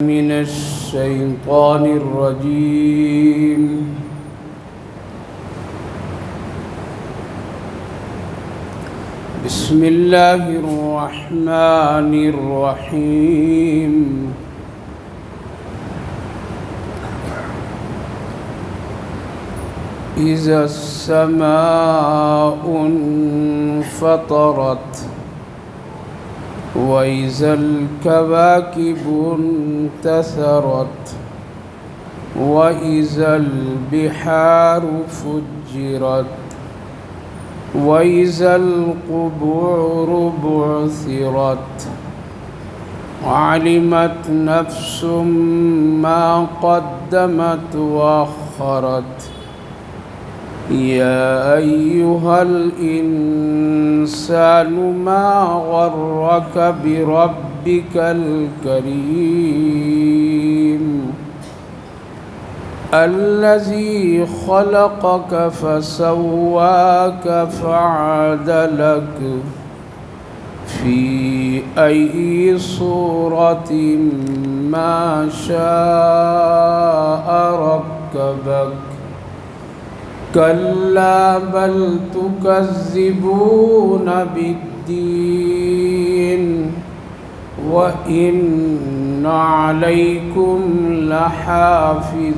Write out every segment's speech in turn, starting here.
من الشيطان الرجيم. بسم الله الرحمن الرحيم. إذا السماء انفطرت وإذا الكواكب انتثرت وإذا البحار فجرت وإذا القبور بعثرت علمت نفس ما قدمت وأخرت يا أيها الإنسان ما غرك بربك الكريم الذي خلقك فسواك فعدلك في أي صورة ما شاء ركبك كلا بل تكذبون بالدين وإن عليكم لحافظين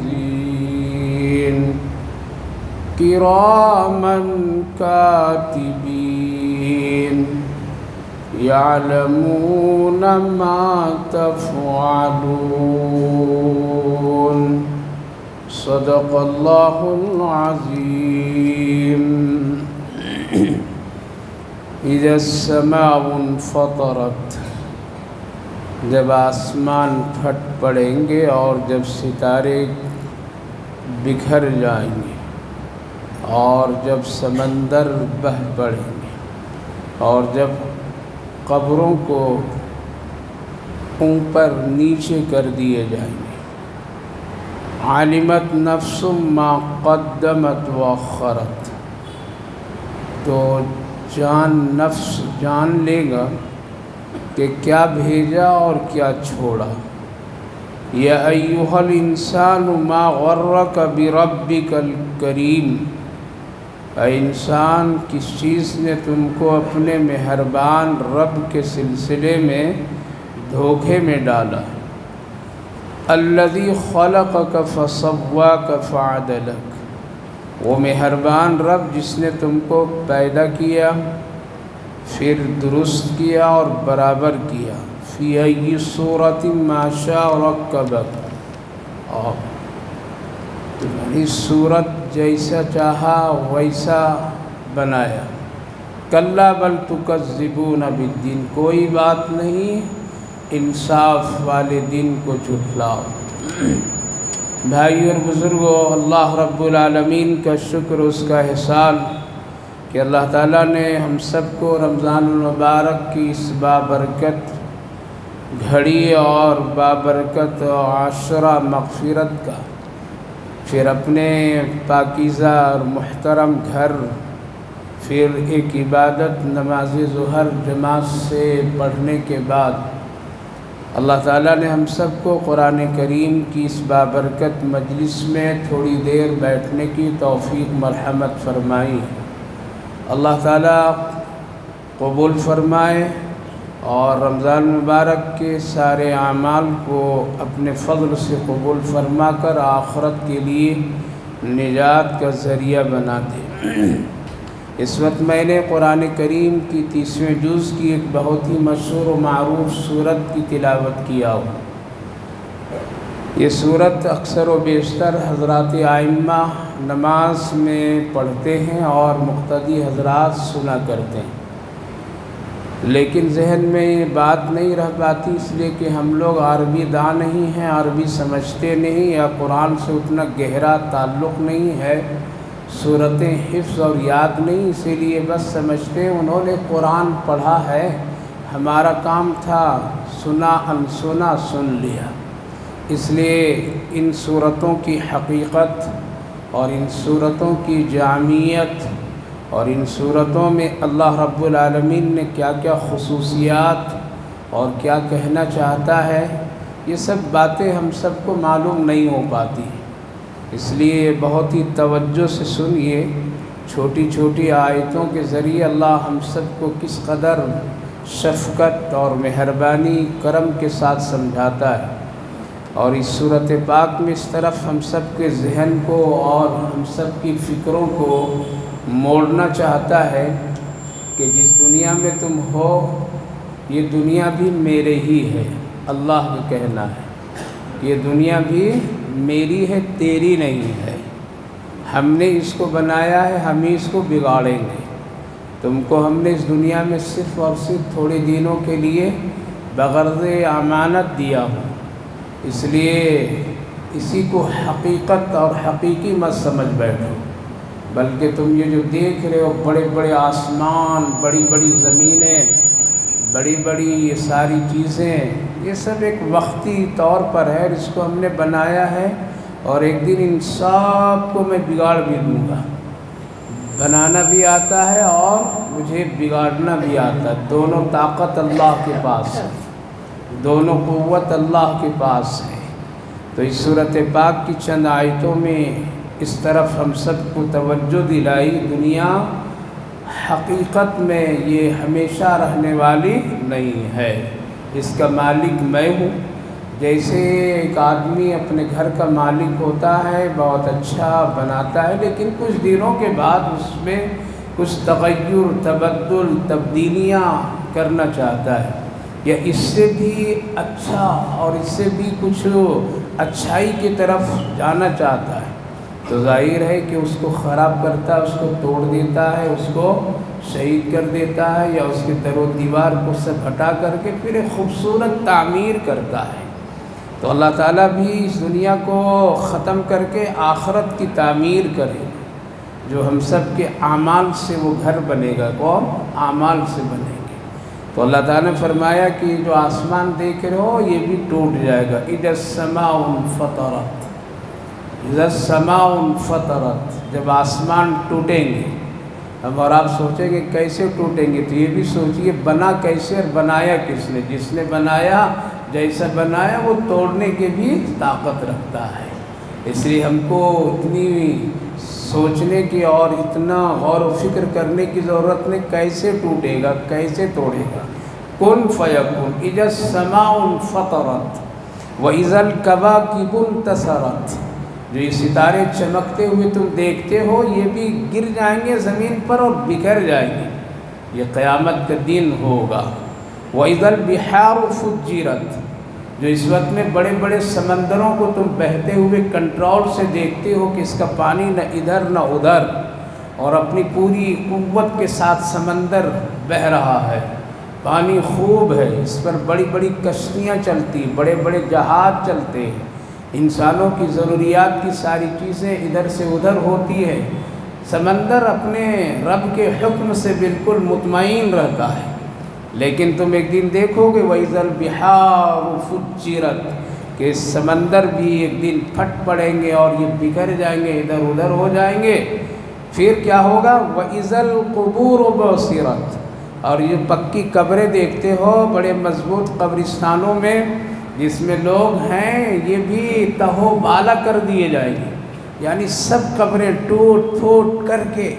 كراما كاتبين يعلمون ما تفعلون. صدق اللہ العظیم. اذا السماء انفطرت، جب آسمان پھٹ پڑیں گے اور جب ستارے بکھر جائیں گے اور جب سمندر بہہ پڑیں گے اور جب قبروں کو اوپر نیچے کر دیے جائیں گے. علمت نفس ما قدمت واخرت، تو نفس جان لے گا کہ کیا بھیجا اور کیا چھوڑا. یا ایھا الانسان ما غرک بربک الکریم، اے انسان کس چیز نے تم کو اپنے مہربان رب کے سلسلے میں دھوکے میں ڈالا. الذی خلقک فسواک فعدلک، وہ مہربان رب جس نے تم کو پیدا کیا پھر درست کیا اور برابر کیا. فی ای صورت ما شاء رکبک، اور تمہاری صورت جیسا چاہا ویسا بنایا. کلا بل تکذبون بالدین، کوئی بات نہیں، انصاف والے دن کو جھٹلاؤ. بھائی اور بزرگوں، اللہ رب العالمین کا شکر، اس کا احسان کہ اللہ تعالیٰ نے ہم سب کو رمضان المبارک کی اس بابرکت گھڑی اور بابرکت عاشرہ مغفرت کا پھر اپنے پاکیزہ اور محترم گھر پھر ایک عبادت نماز ظہر جماعت سے پڑھنے کے بعد اللہ تعالیٰ نے ہم سب کو قرآن کریم کی اس بابرکت مجلس میں تھوڑی دیر بیٹھنے کی توفیق مرحمت فرمائی. اللہ تعالیٰ قبول فرمائے اور رمضان مبارک کے سارے اعمال کو اپنے فضل سے قبول فرما کر آخرت کے لیے نجات کا ذریعہ بنا دے. اس وقت میں نے قرآن کریم کی 30ویں جز کی ایک بہت ہی مشہور و معروف صورت کی تلاوت کیا ہوں. یہ صورت اکثر و بیشتر حضرات ائمہ نماز میں پڑھتے ہیں اور مقتدی حضرات سنا کرتے ہیں، لیکن ذہن میں یہ بات نہیں رہ پاتی اس لیے کہ ہم لوگ عربی داں نہیں ہیں، عربی سمجھتے نہیں، یا قرآن سے اتنا گہرا تعلق نہیں ہے، صورتیں حفظ اور یاد نہیں، اسی لیے بس سمجھتے انہوں نے قرآن پڑھا ہے، ہمارا کام تھا سنا انسنا سن لیا. اس لیے ان صورتوں کی حقیقت اور ان صورتوں کی جامعیت اور ان صورتوں میں اللہ رب العالمین نے کیا کیا خصوصیات اور کیا کہنا چاہتا ہے، یہ سب باتیں ہم سب کو معلوم نہیں ہو پاتی، اس لیے بہت ہی توجہ سے سنیے۔ چھوٹی چھوٹی آیتوں کے ذریعے اللہ ہم سب کو کس قدر شفقت اور مہربانی کرم کے ساتھ سمجھاتا ہے، اور اس صورت پاک میں اس طرف ہم سب کے ذہن کو اور ہم سب کی فکروں کو موڑنا چاہتا ہے کہ جس دنیا میں تم ہو یہ دنیا بھی میرے ہی ہے۔ اللہ کا کہنا ہے یہ دنیا بھی میری ہے، تیری نہیں ہے۔ ہم نے اس کو بنایا ہے، ہم ہی اس کو بگاڑیں گے۔ تم کو ہم نے اس دنیا میں صرف اور صرف تھوڑے دنوں کے لیے بغرض امانت دیا ہو، اس لیے اسی کو حقیقت اور حقیقی مت سمجھ بیٹھو، بلکہ تم یہ جو دیکھ رہے ہو بڑے بڑے آسمان، بڑی بڑی زمینیں، بڑی بڑی یہ ساری چیزیں، یہ سب ایک وقتی طور پر ہے، اس کو ہم نے بنایا ہے، اور ایک دن ان سب کو میں بگاڑ بھی دوں گا۔ بنانا بھی آتا ہے اور مجھے بگاڑنا بھی آتا ہے، دونوں طاقت اللہ کے پاس ہے، دونوں قوت اللہ کے پاس ہے۔ تو اس صورت پاک کی چند آیتوں میں اس طرف ہم سب کو توجہ دلائی، دنیا حقیقت میں یہ ہمیشہ رہنے والی نہیں ہے، اس کا مالک میں ہوں۔ جیسے ایک آدمی اپنے گھر کا مالک ہوتا ہے، بہت اچھا بناتا ہے، لیکن کچھ دنوں کے بعد اس میں کچھ تغیر، تبدل، تبدیلیاں کرنا چاہتا ہے، یا اس سے بھی اچھا اور اس سے بھی کچھ اچھائی کی طرف جانا چاہتا ہے، تو ظاہر ہے کہ اس کو خراب کرتا ہے، اس کو توڑ دیتا ہے، اس کو شہید کر دیتا ہے، یا اس کے در و دیوار کو سب ہٹا کر کے پھر ایک خوبصورت تعمیر کرتا ہے۔ تو اللہ تعالیٰ بھی اس دنیا کو ختم کر کے آخرت کی تعمیر کرے، جو ہم سب کے اعمال سے وہ گھر بنے گا، کون؟ اعمال سے بنے گے۔ تو اللہ تعالیٰ نے فرمایا کہ جو آسمان دیکھ رہے ہو یہ بھی ٹوٹ جائے گا، اذا السماء انفطرت، اذا السماء انفطرت، جب آسمان ٹوٹیں گے۔ اب اور آپ سوچیں گے کیسے ٹوٹیں گے، تو یہ بھی سوچئے بنا کیسے اور بنایا کس نے؟ جس نے بنایا جیسا بنایا وہ توڑنے کی بھی طاقت رکھتا ہے، اس لیے ہم کو اتنی سوچنے کی اور اتنا غور و فکر کرنے کی ضرورت نہیں، کیسے ٹوٹے گا، کیسے توڑے گا۔ کن فیکن، اذا السماء انفطرت واذا الکواکب انتثرت، جو یہ ستارے چمکتے ہوئے تم دیکھتے ہو یہ بھی گر جائیں گے زمین پر اور بکھر جائیں گے، یہ قیامت کا دن ہوگا۔ وَإِذَا الْبِحَارُ فُجِّرَتْ، جو اس وقت میں بڑے بڑے سمندروں کو تم بہتے ہوئے کنٹرول سے دیکھتے ہو کہ اس کا پانی نہ ادھر نہ ادھر، اور اپنی پوری قوت کے ساتھ سمندر بہہ رہا ہے، پانی خوب ہے، اس پر بڑی بڑی کشتیاں چلتی، بڑے بڑے جہاز چلتے ہیں، انسانوں کی ضروریات کی ساری چیزیں ادھر سے ادھر ہوتی ہے، سمندر اپنے رب کے حکم سے بالکل مطمئن رہتا ہے۔ لیکن تم ایک دن دیکھو گے وَإِذَا الْبِحَارُ فُجِّرَتْ، کہ سمندر بھی ایک دن پھٹ پڑیں گے اور یہ بکھر جائیں گے، ادھر ادھر ہو جائیں گے۔ پھر کیا ہوگا؟ وَإِذَا الْقُبُورُ بُعْثِرَتْ، اور یہ پکی قبریں دیکھتے ہو بڑے مضبوط قبرستانوں میں جس میں لوگ ہیں، یہ بھی تہو بالا کر دیے جائیں گے، یعنی سب قبریں ٹوٹ پھوٹ کر کے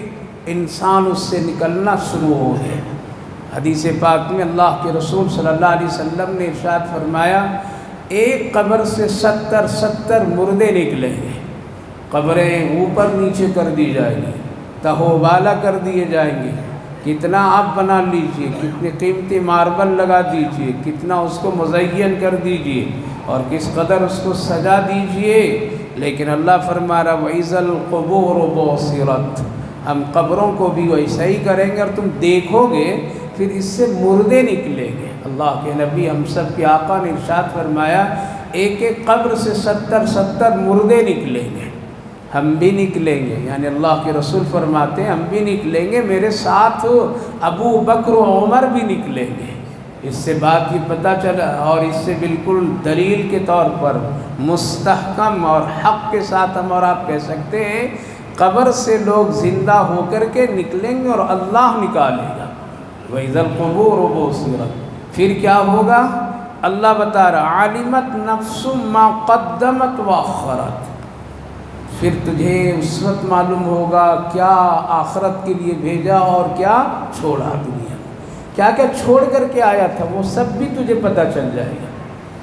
انسان اس سے نکلنا شروع ہو گئے۔ حدیث پاک میں اللہ کے رسول صلی اللہ علیہ وسلم نے ارشاد فرمایا، ایک قبر سے 70 مردے نکلیں گے، قبریں اوپر نیچے کر دی جائیں گی، تہو بالا کر دیے جائیں گے، کتنا آپ بنا لیجئے، کتنے قیمتی ماربل لگا دیجئے، کتنا اس کو مزین کر دیجئے اور کس قدر اس کو سجا دیجئے، لیکن اللہ فرما رہا وَإِذَا الْقُبُورُ بُعْثِرَتْ، ہم قبروں کو بھی ویسا ہی کریں گے، اور تم دیکھو گے پھر اس سے مردے نکلیں گے۔ اللہ کے نبی ہم سب کے آقا نے ارشاد فرمایا، ایک ایک قبر سے 70 مردے نکلیں گے، ہم بھی نکلیں گے، یعنی اللہ کے رسول فرماتے ہیں ہم بھی نکلیں گے، میرے ساتھ ابو بکر و عمر بھی نکلیں گے۔ اس سے بات یہ پتہ چلا، اور اس سے بالکل دلیل کے طور پر مستحکم اور حق کے ساتھ ہم اور آپ کہہ سکتے ہیں، قبر سے لوگ زندہ ہو کر کے نکلیں گے اور اللہ نکالے گا۔ وَإِذَا الْقُبُورُ بُعْثِرَتْ، پھر کیا ہوگا؟ اللہ بتا رہا عالمت نفس ما قدمت واخرت، پھر تجھے اس وقت معلوم ہوگا کیا آخرت کے لیے بھیجا اور کیا چھوڑا دنیا میں، کیا کیا چھوڑ کر کے آیا تھا وہ سب بھی تجھے پتہ چل جائے گا،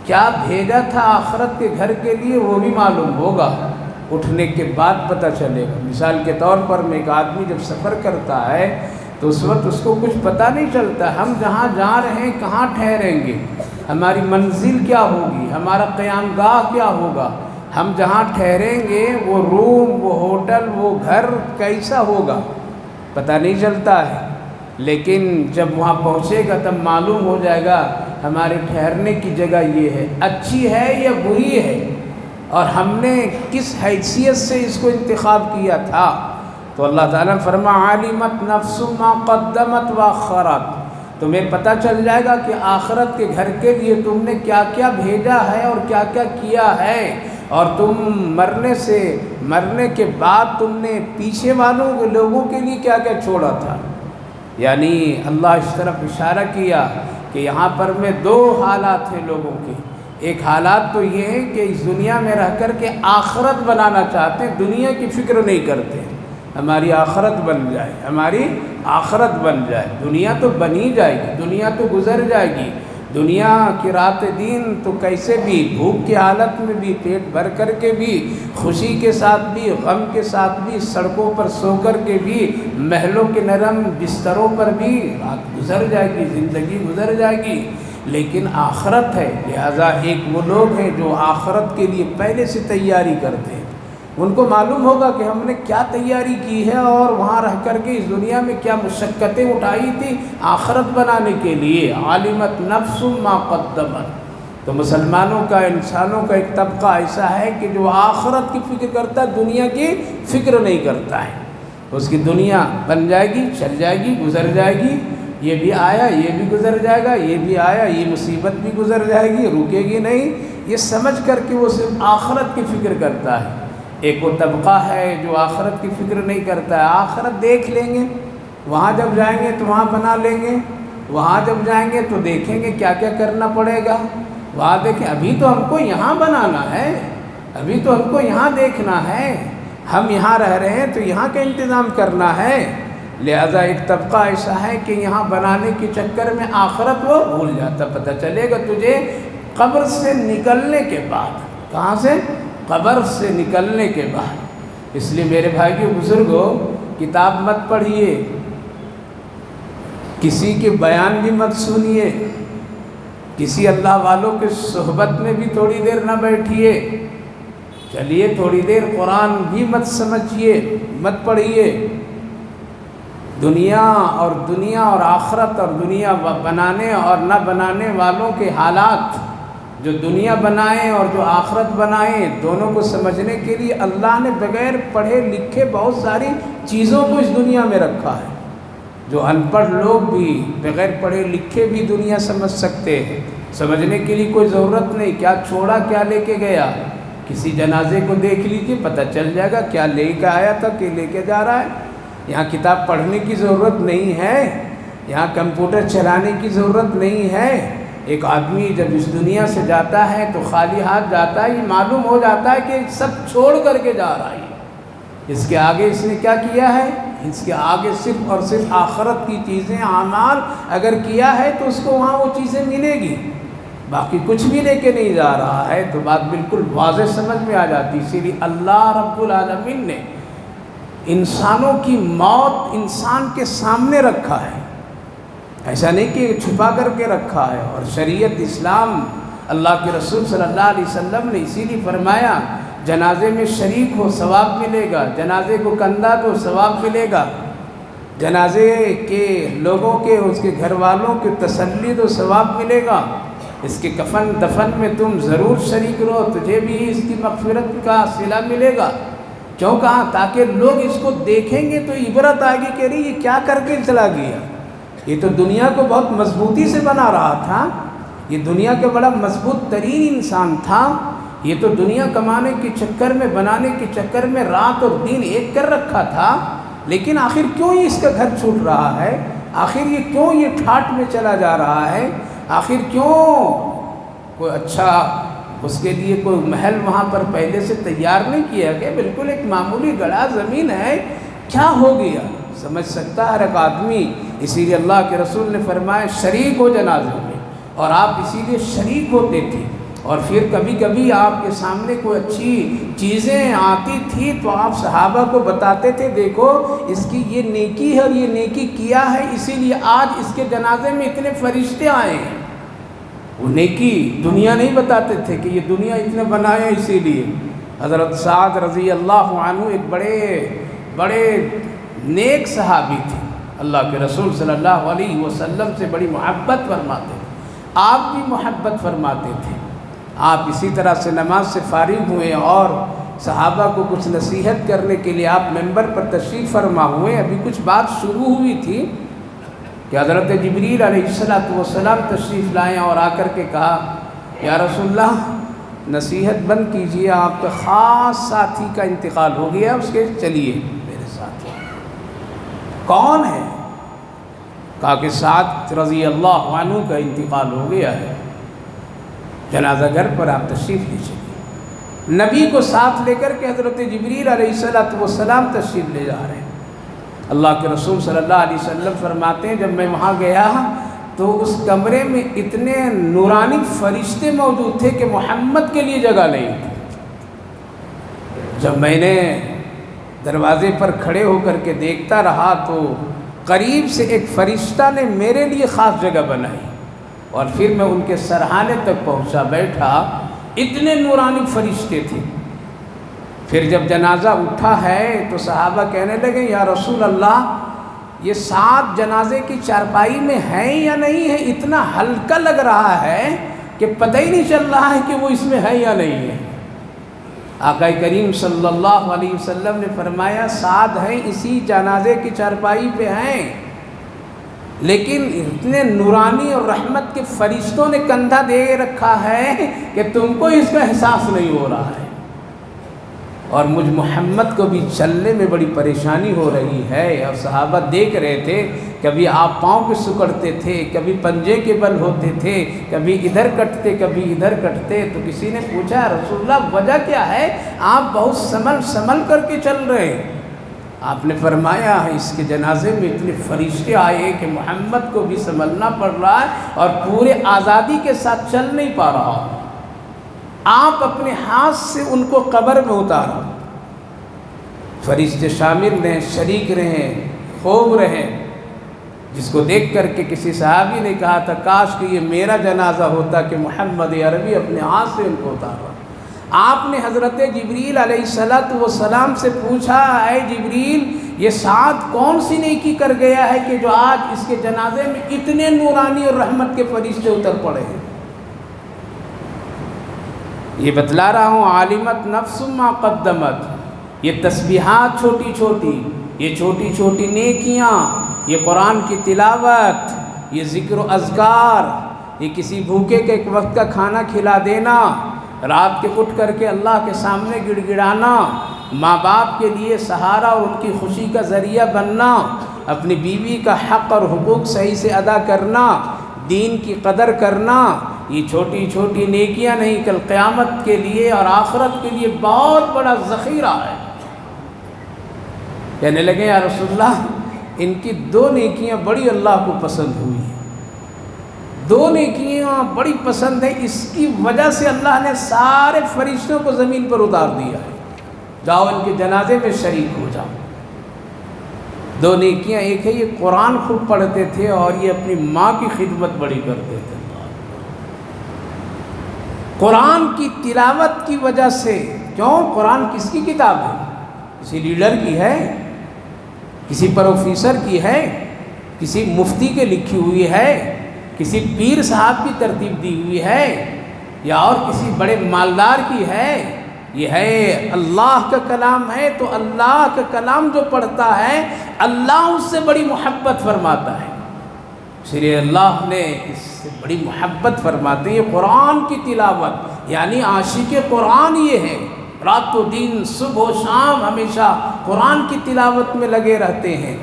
کیا بھیجا تھا آخرت کے گھر کے لیے وہ بھی معلوم ہوگا، اٹھنے کے بعد پتہ چلے گا۔ مثال کے طور پر میں ایک آدمی جب سفر کرتا ہے تو اس وقت اس کو کچھ پتہ نہیں چلتا ہم جہاں جا رہے ہیں کہاں ٹھہریں گے، ہماری منزل کیا ہوگی، ہمارا قیام گاہ کیا ہوگا، ہم جہاں ٹھہریں گے وہ روم، وہ ہوٹل، وہ گھر کیسا ہوگا، پتہ نہیں چلتا ہے۔ لیکن جب وہاں پہنچے گا تب معلوم ہو جائے گا ہمارے ٹھہرنے کی جگہ یہ ہے، اچھی ہے یا بری ہے، اور ہم نے کس حیثیت سے اس کو انتخاب کیا تھا۔ تو اللہ تعالیٰ نے فرمایا عالمت نفس ما قدمت واخرت، تمہیں پتہ چل جائے گا کہ آخرت کے گھر کے لیے تم نے کیا کیا بھیجا ہے اور کیا کیا کیا ہے، اور تم مرنے کے بعد تم نے پیچھے والوں لوگوں کے لیے کیا کیا چھوڑا تھا۔ یعنی اللہ اس طرف اشارہ کیا کہ یہاں پر میں دو حالات ہیں لوگوں کے، ایک حالات تو یہ ہے کہ اس دنیا میں رہ کر کے آخرت بنانا چاہتے ہیں، دنیا کی فکر نہیں کرتے، ہماری آخرت بن جائے، ہماری آخرت بن جائے، دنیا تو بنی جائے گی، دنیا تو گزر جائے گی، دنیا کی رات دن تو کیسے بھی بھوک کی حالت میں بھی، پیٹ بھر کر کے بھی، خوشی کے ساتھ بھی، غم کے ساتھ بھی، سڑکوں پر سو کر کے بھی، محلوں کے نرم بستروں پر بھی رات گزر جائے گی، زندگی گزر جائے گی، لیکن آخرت ہے۔ لہذا ایک وہ لوگ ہیں جو آخرت کے لیے پہلے سے تیاری کرتے ہیں، ان کو معلوم ہوگا کہ ہم نے کیا تیاری کی ہے اور وہاں رہ کر کے اس دنیا میں کیا مشقتیں اٹھائی تھی آخرت بنانے کے لیے۔ عالمت نفس ما قدمت، تو مسلمانوں کا، انسانوں کا ایک طبقہ ایسا ہے کہ جو آخرت کی فکر کرتا ہے، دنیا کی فکر نہیں کرتا ہے، اس کی دنیا بن جائے گی، چل جائے گی، گزر جائے گی، یہ بھی آیا یہ بھی گزر جائے گا، یہ بھی آیا یہ مصیبت بھی گزر جائے گی، رکے گی نہیں، یہ سمجھ کر کے وہ صرف آخرت کی فکر کرتا ہے۔ ایک وہ طبقہ ہے جو آخرت کی فکر نہیں کرتا ہے، آخرت دیکھ لیں گے، وہاں جب جائیں گے تو وہاں بنا لیں گے، وہاں جب جائیں گے تو دیکھیں گے کیا کیا کرنا پڑے گا، وہاں دیکھیں ابھی تو ہم کو یہاں بنانا ہے، ابھی تو ہم کو یہاں دیکھنا ہے، ہم یہاں رہ رہے ہیں تو یہاں کا انتظام کرنا ہے۔ لہذا ایک طبقہ ایسا ہے کہ یہاں بنانے کے چکر میں آخرت وہ بھول جاتا۔ پتہ چلے گا تجھے قبر سے نکلنے کے بعد، کہاں سے؟ قبر سے نکلنے کے بعد۔ اس لیے میرے بھائیو بزرگوں، کتاب مت پڑھیے، کسی کے بیان بھی مت سنیے، کسی اللہ والوں کے صحبت میں بھی تھوڑی دیر نہ بیٹھیے، چلیے تھوڑی دیر قرآن بھی مت سمجھیے، مت پڑھیے۔ دنیا اور آخرت اور دنیا بنانے اور نہ بنانے والوں کے حالات، جو دنیا بنائیں اور جو آخرت بنائیں، دونوں کو سمجھنے کے لیے اللہ نے بغیر پڑھے لکھے بہت ساری چیزوں کو اس دنیا میں رکھا ہے۔ جو ان پڑھ لوگ بھی بغیر پڑھے لکھے بھی دنیا سمجھ سکتے ہیں، سمجھنے کے لیے کوئی ضرورت نہیں، کیا چھوڑا کیا لے کے گیا، کسی جنازے کو دیکھ لیجیے پتہ چل جائے گا کیا لے کے آیا تھا، کہ لے کے جا رہا ہے۔ یہاں کتاب پڑھنے کی ضرورت نہیں ہے، یہاں کمپیوٹر چلانے کی ضرورت نہیں ہے۔ ایک آدمی جب اس دنیا سے جاتا ہے تو خالی ہاتھ جاتا ہے، یہ معلوم ہو جاتا ہے کہ سب چھوڑ کر کے جا رہا ہے، اس کے آگے اس نے کیا کیا ہے، اس کے آگے صرف اور صرف آخرت کی چیزیں، اعمال اگر کیا ہے تو اس کو وہاں وہ چیزیں ملے گی، باقی کچھ بھی لے کے نہیں جا رہا ہے۔ تو بات بالکل واضح سمجھ میں آ جاتی۔ اسی لیے اللہ رب العالمین نے انسانوں کی موت انسان کے سامنے رکھا ہے، ایسا نہیں کہ چھپا کر کے رکھا ہے۔ اور شریعت اسلام، اللہ کے رسول صلی اللہ علیہ وسلم نے اسی لیے فرمایا جنازے میں شریک ہو ثواب ملے گا، جنازے کو کندھا دو ثواب ملے گا، جنازے کے لوگوں کے، اس کے گھر والوں کے تسلی دو ثواب ملے گا، اس کے کفن دفن میں تم ضرور شریک رہو، تجھے بھی اس کی مغفرت کا صلہ ملے گا۔ کیوں کہا؟ تاکہ لوگ اس کو دیکھیں گے تو عبرت آئے گی کہ ارے یہ کیا کر کے چلا گیا، یہ تو دنیا کو بہت مضبوطی سے بنا رہا تھا، یہ دنیا کا بڑا مضبوط ترین انسان تھا، یہ تو دنیا کمانے کے چکر میں، بنانے کے چکر میں رات اور دن ایک کر رکھا تھا، لیکن آخر کیوں اس کا گھر چھوٹ رہا ہے، آخر یہ کیوں یہ ٹھاٹھ میں چلا جا رہا ہے، آخر کیوں کوئی اچھا اس کے لیے کوئی محل وہاں پر پہلے سے تیار نہیں کیا گیا، بالکل ایک معمولی گڑھا زمین ہے، کیا ہو گیا سمجھ سکتا ہر ایک آدمی۔ اسی لیے اللہ کے رسول نے فرمایا شریک ہو جنازے میں، اور آپ اسی لیے شریک ہوتے تھے۔ اور پھر کبھی کبھی آپ کے سامنے کوئی اچھی چیزیں آتی تھی تو آپ صحابہ کو بتاتے تھے دیکھو اس کی یہ نیکی ہے اور یہ نیکی کیا ہے، اسی لیے آج اس کے جنازے میں اتنے فرشتے آئے ہیں۔ وہ نیکی دنیا نہیں بتاتے تھے کہ یہ دنیا اتنے بنایا اسی لیے۔ حضرت سعد رضی اللہ عنہ ایک بڑے نیک صحابی تھے، اللہ کے رسول صلی اللہ علیہ وسلم سے بڑی محبت فرماتے تھے، آپ بھی محبت فرماتے تھے۔ آپ اسی طرح سے نماز سے فارغ ہوئے اور صحابہ کو کچھ نصیحت کرنے کے لیے آپ ممبر پر تشریف فرما ہوئے۔ ابھی کچھ بات شروع ہوئی تھی کہ حضرت جبریل علیہ السلام تشریف لائیں اور آ کر کے کہا یا رسول اللہ نصیحت بند کیجیے، آپ کا خاص ساتھی کا انتقال ہو گیا، اس کے چلیے میرے ساتھ۔ کون ہے؟ کہا کہ سعد رضی اللہ عنہ کا انتقال ہو گیا ہے، جنازہ گھر پر آپ تشریف لیجیے۔ نبی کو ساتھ لے کر کے حضرت جبریل علیہ السلام تشریف لے جا رہے ہیں۔ اللہ کے رسول صلی اللہ علیہ وسلم فرماتے ہیں جب میں وہاں گیا تو اس کمرے میں اتنے نورانی فرشتے موجود تھے کہ محمد کے لیے جگہ نہیں تھی۔ جب میں نے دروازے پر کھڑے ہو کر کے دیکھتا رہا تو قریب سے ایک فرشتہ نے میرے لیے خاص جگہ بنائی، اور پھر میں ان کے سرہانے تک پہنچا بیٹھا، اتنے نورانی فرشتے تھے۔ پھر جب جنازہ اٹھا ہے تو صحابہ کہنے لگے یا رسول اللہ یہ سعد جنازے کی چارپائی میں ہیں یا نہیں ہے، اتنا ہلکا لگ رہا ہے کہ پتہ ہی نہیں چل رہا ہے کہ وہ اس میں ہے یا نہیں ہے۔ آقا کریم صلی اللہ علیہ وسلم نے فرمایا سعد ہیں اسی جنازے کی چارپائی پہ ہیں، لیکن اتنے نورانی اور رحمت کے فرشتوں نے کندھا دے رکھا ہے کہ تم کو اس کا احساس نہیں ہو رہا ہے۔ اور مجھ محمد کو بھی چلنے میں بڑی پریشانی ہو رہی ہے، اور صحابہ دیکھ رہے تھے کبھی آپ پاؤں پہ سکڑتے تھے، کبھی پنجے کے بل ہوتے تھے، کبھی ادھر کٹتے کبھی ادھر کٹتے۔ تو کسی نے پوچھا رسول اللہ وجہ کیا ہے، آپ بہت سنبھل کر کے چل رہے ہیں؟ آپ نے فرمایا اس کے جنازے میں اتنے فرشتے آئے کہ محمد کو بھی سنبھلنا پڑ رہا ہے اور پورے آزادی کے ساتھ چل نہیں پا رہا ہوں۔ آپ اپنے ہاتھ سے ان کو قبر میں اتارو۔ فرشتے شامل رہیں، شریک رہیں، خوب رہیں، جس کو دیکھ کر کے کسی صحابی نے کہا تھا کاش کہ یہ میرا جنازہ ہوتا کہ محمد عربی اپنے ہاتھ سے ان کو اتارا۔ آپ نے حضرت جبریل علیہ السلام سے پوچھا اے جبریل یہ سعد کون سی نیکی کر گیا ہے کہ جو آج اس کے جنازے میں اتنے نورانی اور رحمت کے فرشتے اتر پڑے ہیں؟ یہ بتلا رہا ہوں عالمت نفس ما قدمت، یہ تسبیحات چھوٹی چھوٹی نیکیاں، یہ قرآن کی تلاوت، یہ ذکر و اذکار، یہ کسی بھوکے کے ایک وقت کا کھانا کھلا دینا، رات کے اٹھ کر کے اللہ کے سامنے گڑ گڑانا، ماں باپ کے لیے سہارا اور ان کی خوشی کا ذریعہ بننا، اپنی بیوی کا حق اور حقوق صحیح سے ادا کرنا، دین کی قدر کرنا، یہ چھوٹی چھوٹی نیکیاں نہیں، کل قیامت کے لیے اور آخرت کے لیے بہت بڑا ذخیرہ ہے۔ کہنے لگے یا رسول اللہ ان کی 2 نیکیاں بڑی اللہ کو پسند ہوئی ہیں، 2 نیکیاں بڑی پسند ہیں، اس کی وجہ سے اللہ نے سارے فرشتوں کو زمین پر اتار دیا ہے، جاؤ ان کے جنازے میں شریک ہو جاؤ۔ 2 نیکیاں، ایک ہے یہ قرآن خوب پڑھتے تھے اور یہ اپنی ماں کی خدمت بڑی کرتے تھے۔ قرآن کی تلاوت کی وجہ سے، کیوں؟ قرآن کس کی کتاب ہے؟ کسی لیڈر کی ہے، کسی پروفیسر کی ہے، کسی مفتی کے لکھی ہوئی ہے، کسی پیر صاحب کی ترتیب دی ہوئی ہے، یا اور کسی بڑے مالدار کی ہے؟ یہ ہے اللہ کا کلام ہے، تو اللہ کا کلام جو پڑھتا ہے اللہ اس سے بڑی محبت فرماتا ہے، اس لیے اللہ نے اس سے بڑی محبت فرماتے ہیں۔ قرآن کی تلاوت یعنی عاشق قرآن یہ ہے، رات و دن صبح و شام ہمیشہ قرآن کی تلاوت میں لگے رہتے ہیں۔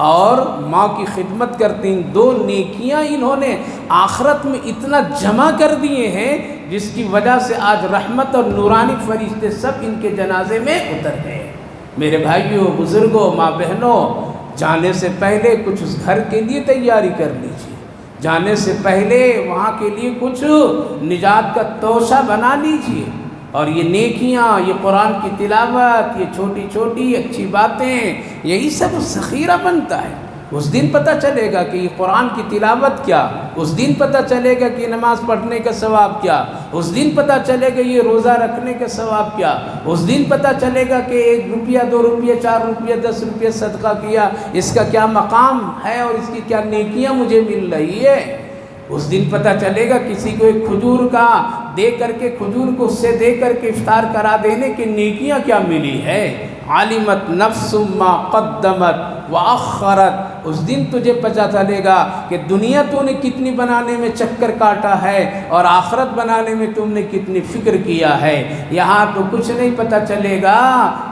اور ماں کی خدمت کرتے ہیں، 2 نیکیاں انہوں نے آخرت میں اتنا جمع کر دیے ہیں جس کی وجہ سے آج رحمت اور نورانی فرشتے سب ان کے جنازے میں اتر گئے۔ میرے بھائیوں، بزرگوں، ماں بہنوں، جانے سے پہلے کچھ اس گھر کے لیے تیاری کر لیجیے، جانے سے پہلے وہاں کے لیے کچھ نجات کا توشہ بنا لیجیے، اور یہ نیکیاں، یہ قرآن کی تلاوت، یہ چھوٹی چھوٹی اچھی باتیں، یہی سب ذخیرہ بنتا ہے۔ اس دن پتہ چلے گا کہ یہ قرآن کی تلاوت کیا، اس دن پتہ چلے گا کہ نماز پڑھنے کا ثواب کیا، اس دن پتہ چلے گا یہ روزہ رکھنے کا ثواب کیا، اس دن پتہ چلے گا کہ 1 روپیہ 2 روپیہ 4 روپیہ 10 روپیہ صدقہ کیا، اس کا کیا مقام ہے اور اس کی کیا نیکیاں مجھے مل رہی ہے۔ اس دن پتہ چلے گا کسی کو ایک کھجور کا دے کر کے، کھجور کو اس سے دے کر کے افطار کرا دینے کی نیکیاں کیا ملی ہے۔ علمت نفس ما قدمت واخرت، اس دن تجھے پتہ چلے گا کہ دنیا تو نے کتنی بنانے میں چکر کاٹا ہے اور آخرت بنانے میں تم نے کتنی فکر کیا ہے۔ یہاں تو کچھ نہیں پتہ چلے گا،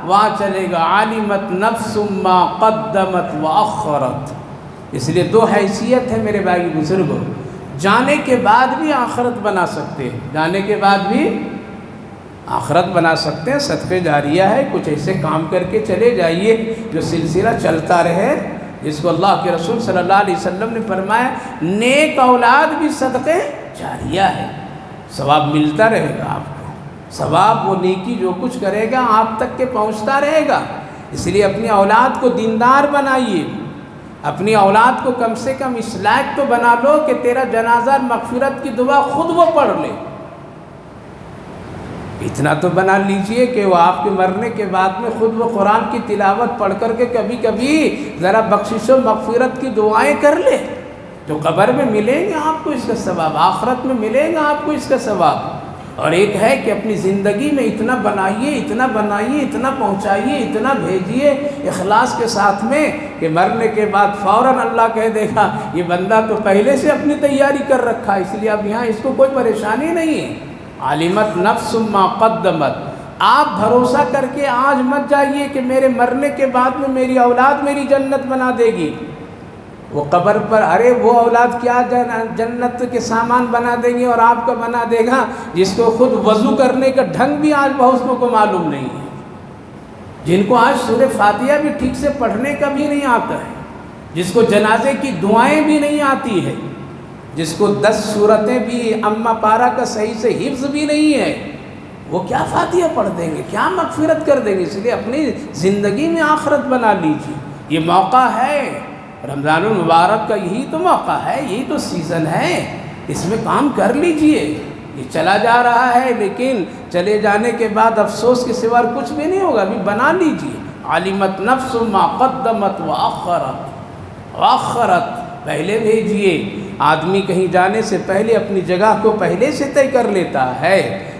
وہاں چلے گا علمت نفس ما قدمت واخرت۔ اس لیے 2 حیثیت ہے میرے بھائی بزرگوں، جانے کے بعد بھی آخرت بنا سکتے ہیں، جانے کے بعد بھی آخرت بنا سکتے ہیں۔ صدقہ جاریہ ہے، کچھ ایسے کام کر کے چلے جائیے جو سلسلہ چلتا رہے، جس کو اللہ کے رسول صلی اللہ علیہ وسلم نے فرمایا نیک اولاد بھی صدقہ جاریہ ہے، ثواب ملتا رہے گا آپ کو، ثواب وہ نیکی جو کچھ کرے گا آپ تک کے پہنچتا رہے گا۔ اس لیے اپنی اولاد کو دیندار بنائیے، اپنی اولاد کو کم سے کم اس لائق تو بنا لو کہ تیرا جنازہ مغفرت کی دعا خود وہ پڑھ لے۔ اتنا تو بنا لیجئے کہ وہ آپ کے مرنے کے بعد میں خود وہ قرآن کی تلاوت پڑھ کر کے کبھی کبھی ذرا بخشش و مغفرت کی دعائیں کر لے، جو قبر میں ملیں گے آپ کو اس کا ثواب، آخرت میں ملے گا آپ کو اس کا ثواب۔ اور ایک ہے کہ اپنی زندگی میں اتنا بنائیے، اتنا بنائیے، اتنا پہنچائیے، اتنا بھیجیے اخلاص کے ساتھ میں کہ مرنے کے بعد فوراً اللہ کہہ دے گا یہ بندہ تو پہلے سے اپنی تیاری کر رکھا، اس لیے اب یہاں اس کو کوئی پریشانی نہیں ہے۔ علمت نفس ما قدمت، آپ بھروسہ کر کے آج مت جائیے کہ میرے مرنے کے بعد میں میری اولاد میری جنت بنا دے گی۔ وہ قبر پر ارے وہ اولاد کیا جنت کے سامان بنا دیں گے اور آپ کا بنا دے گا جس کو خود وضو کرنے کا ڈھنگ بھی آج بہت کو معلوم نہیں ہے، جن کو آج سورہ فاتحہ بھی ٹھیک سے پڑھنے کا بھی نہیں آتا ہے، جس کو جنازے کی دعائیں بھی نہیں آتی ہے، جس کو 10 سورتیں بھی اما پارا کا صحیح سے حفظ بھی نہیں ہے، وہ کیا فاتحہ پڑھ دیں گے، کیا مغفرت کر دیں گے۔ اس لیے اپنی زندگی میں آخرت بنا لیجیے، یہ موقع ہے، رمضان المبارک کا یہی تو موقع ہے، یہی تو سیزن ہے، اس میں کام کر لیجئے۔ یہ چلا جا رہا ہے لیکن چلے جانے کے بعد افسوس کے سوا کچھ بھی نہیں ہوگا، ابھی بنا لیجئے۔ علمت نفس ما قدمت واخرت، پہلے بھیجئے۔ آدمی کہیں جانے سے پہلے اپنی جگہ کو پہلے سے طے کر لیتا ہے،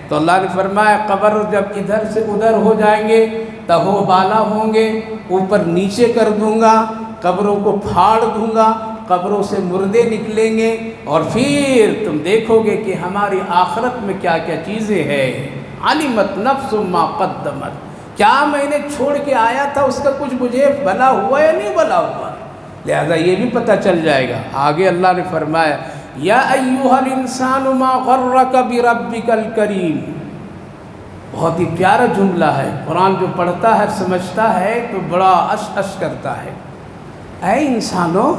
تو اللہ نے فرمایا قبر جب ادھر سے ادھر ہو جائیں گے، تہو بالا ہوں گے، اوپر نیچے کر دوں گا، قبروں کو پھاڑ دوں گا، قبروں سے مردے نکلیں گے، اور پھر تم دیکھو گے کہ ہماری آخرت میں کیا کیا چیزیں ہیں۔ علمت نفس ما قدمت، کیا میں نے چھوڑ کے آیا تھا اس کا کچھ مجھے بھلا ہوا یا نہیں بھلا ہوا، لہذا یہ بھی پتہ چل جائے گا۔ آگے اللہ نے فرمایا یا ایھا الانسان ما غرک بربک الکریم، بہت ہی پیارا جملہ ہے، قرآن جو پڑھتا ہے سمجھتا ہے تو بڑا اش کرتا ہے۔ اے انسانوں،